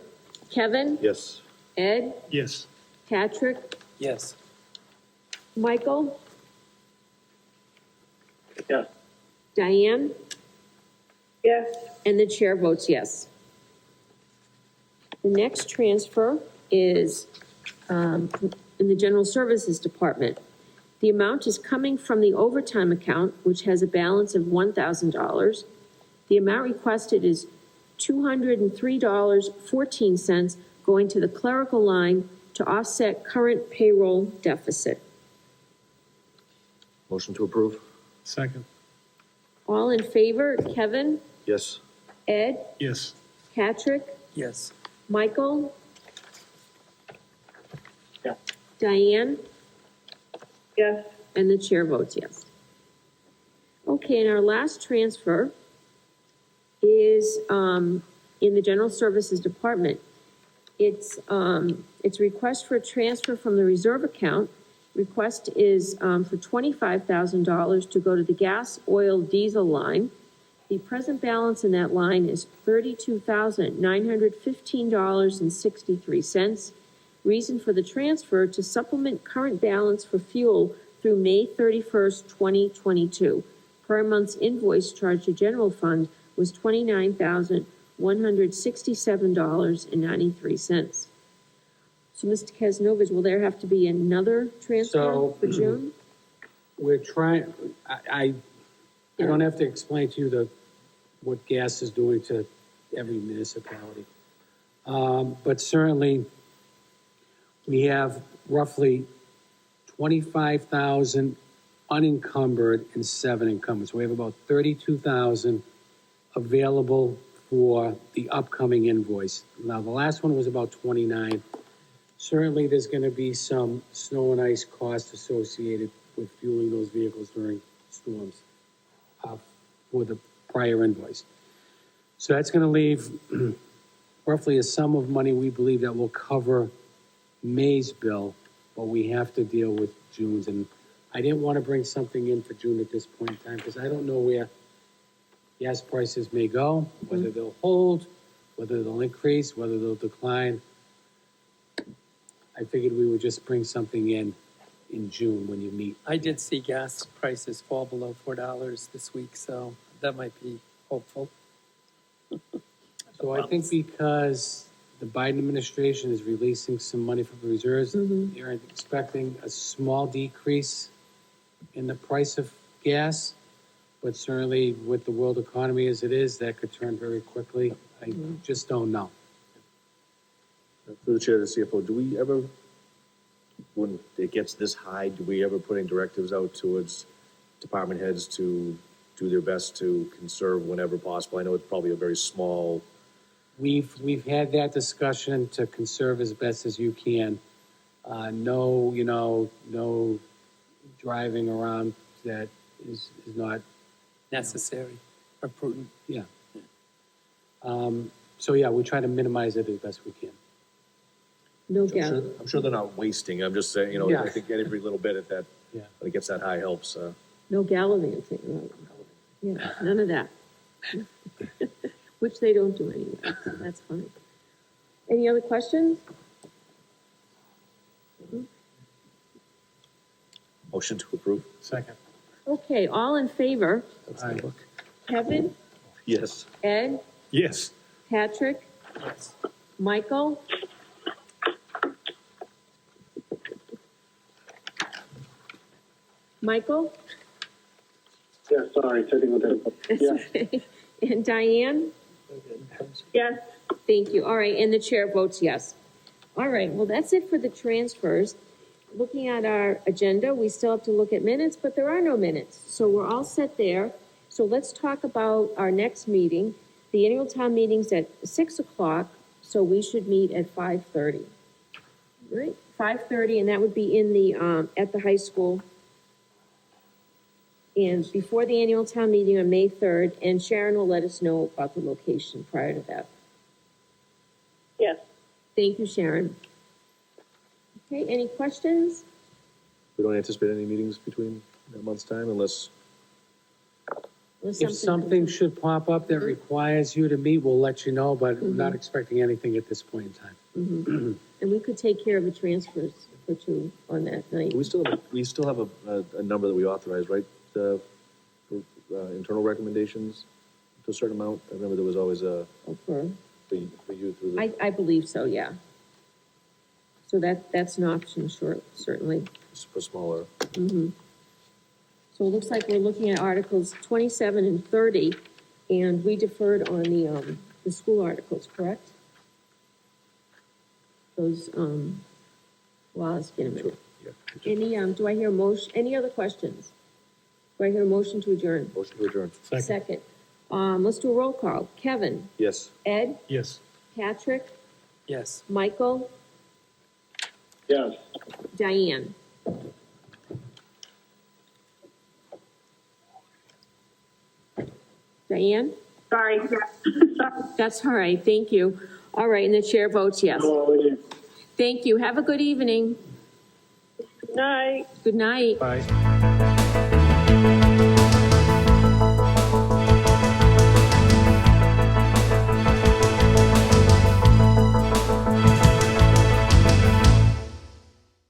Kevin? Yes. Ed? Yes. Patrick? Yes. Michael? Yes. Diane? yes, And the chair votes yes. The next transfer is in the General Services Department. The amount is coming from the overtime account, which has a balance of $1,000. The amount requested is $203.14 going to the clerical line to offset current payroll deficit. Motion to approve? Second? All in favor? Kevin? Yes. Ed? Yes. Patrick? Yes. Michael? Yeah. Diane? yes, And the chair votes yes. Okay, and our last transfer is in the General Services Department. It's a request for a transfer from the reserve account. Request is for $25,000 to go to the gas, oil, diesel line. The present balance in that line is $32,915.63. Reason for the transfer: to supplement current balance for fuel through May 31st, 2022. Per month's invoice charged to general fund was $29,167.93. So, Mr. Kesnovich, will there have to be another transfer So- for June? We're trying, I don't have to explain to you what gas is doing to every municipality. But certainly, we have roughly 25,000 unencumbered and 7 encumbered. So we have about 32,000 available for the upcoming invoice. Now, the last one was about 29. Certainly, there's gonna be some snow and ice costs associated with fueling those vehicles during storms for the prior invoice. So that's gonna leave roughly a sum of money we believe that will cover May's bill, but we have to deal with June's. And I didn't want to bring something in for June at this point in time, because I don't know where gas prices may go, whether they'll hold, whether they'll increase, whether they'll decline. I figured we would just bring something in June when you meet. I did see gas prices fall below $4 this week, so that might be hopeful. So I think because the Biden administration is releasing some money from the reserves, they're expecting a small decrease in the price of gas, but certainly with the world economy as it is, that could turn very quickly. I just don't know. Through the chair to the CFO, do we ever, when it gets this high, do we ever put any directives out towards department heads to do their best to conserve whenever possible? I know it's probably a very small. We've had that discussion to conserve as best as you can. No driving around that is not, Necessary or prudent. yeah. So yeah, we try to minimize it as best we can. No I'm gas. sure, I'm sure they're not wasting. I'm just saying, Yeah. I think every little bit at that, Yeah. when it gets that high helps. No gallivanting, right? Yeah, none of that. Which they don't do anyway, so that's fine. Any other questions? Motion to approve? Second? Okay, all in favor? Aye. Kevin, Yes. Ed, Yes. Patrick? Michael? Michael? Yeah, sorry, sitting with it. That's okay. And Diane? Yes. Thank you. All right, and the chair votes yes. All right, well, that's it for the transfers. Looking at our agenda, we still have to look at minutes, but there are no minutes. So we're all set there. So let's talk about our next meeting. The annual town meeting's at 6 o'clock, so we should meet at 5:30. Right, 5:30, and that would be in the, at the high school. And before the annual town meeting on May 3rd, and Sharon will let us know about the location prior to that. Yes. Thank you, Sharon. Okay, any questions? We don't anticipate any meetings between that month's time unless, If something should pop up that requires you to meet, we'll let you know, but we're not expecting anything at this point in time. And we could take care of the transfers for two on that night. we still have a number that we authorize, right? For internal recommendations to a certain amount. I remember there was always a, For, for you through the, I believe so, yeah. So that's an option, sure, certainly. for smaller. So it looks like we're looking at Articles 27 and 30, and we deferred on the school articles, correct? Those, well, let's get a minute. Yeah. Any, do I hear a motion, any other questions? Do I hear a motion to adjourn? Motion to adjourn. Second. Let's do a roll call. Kevin? Yes. Ed? Yes. Patrick? Yes. Michael? Yes. Diane? Diane? Sorry. That's all right, thank you. All right, and the chair votes yes. Thank you, have a good evening. Night. Good night. Bye.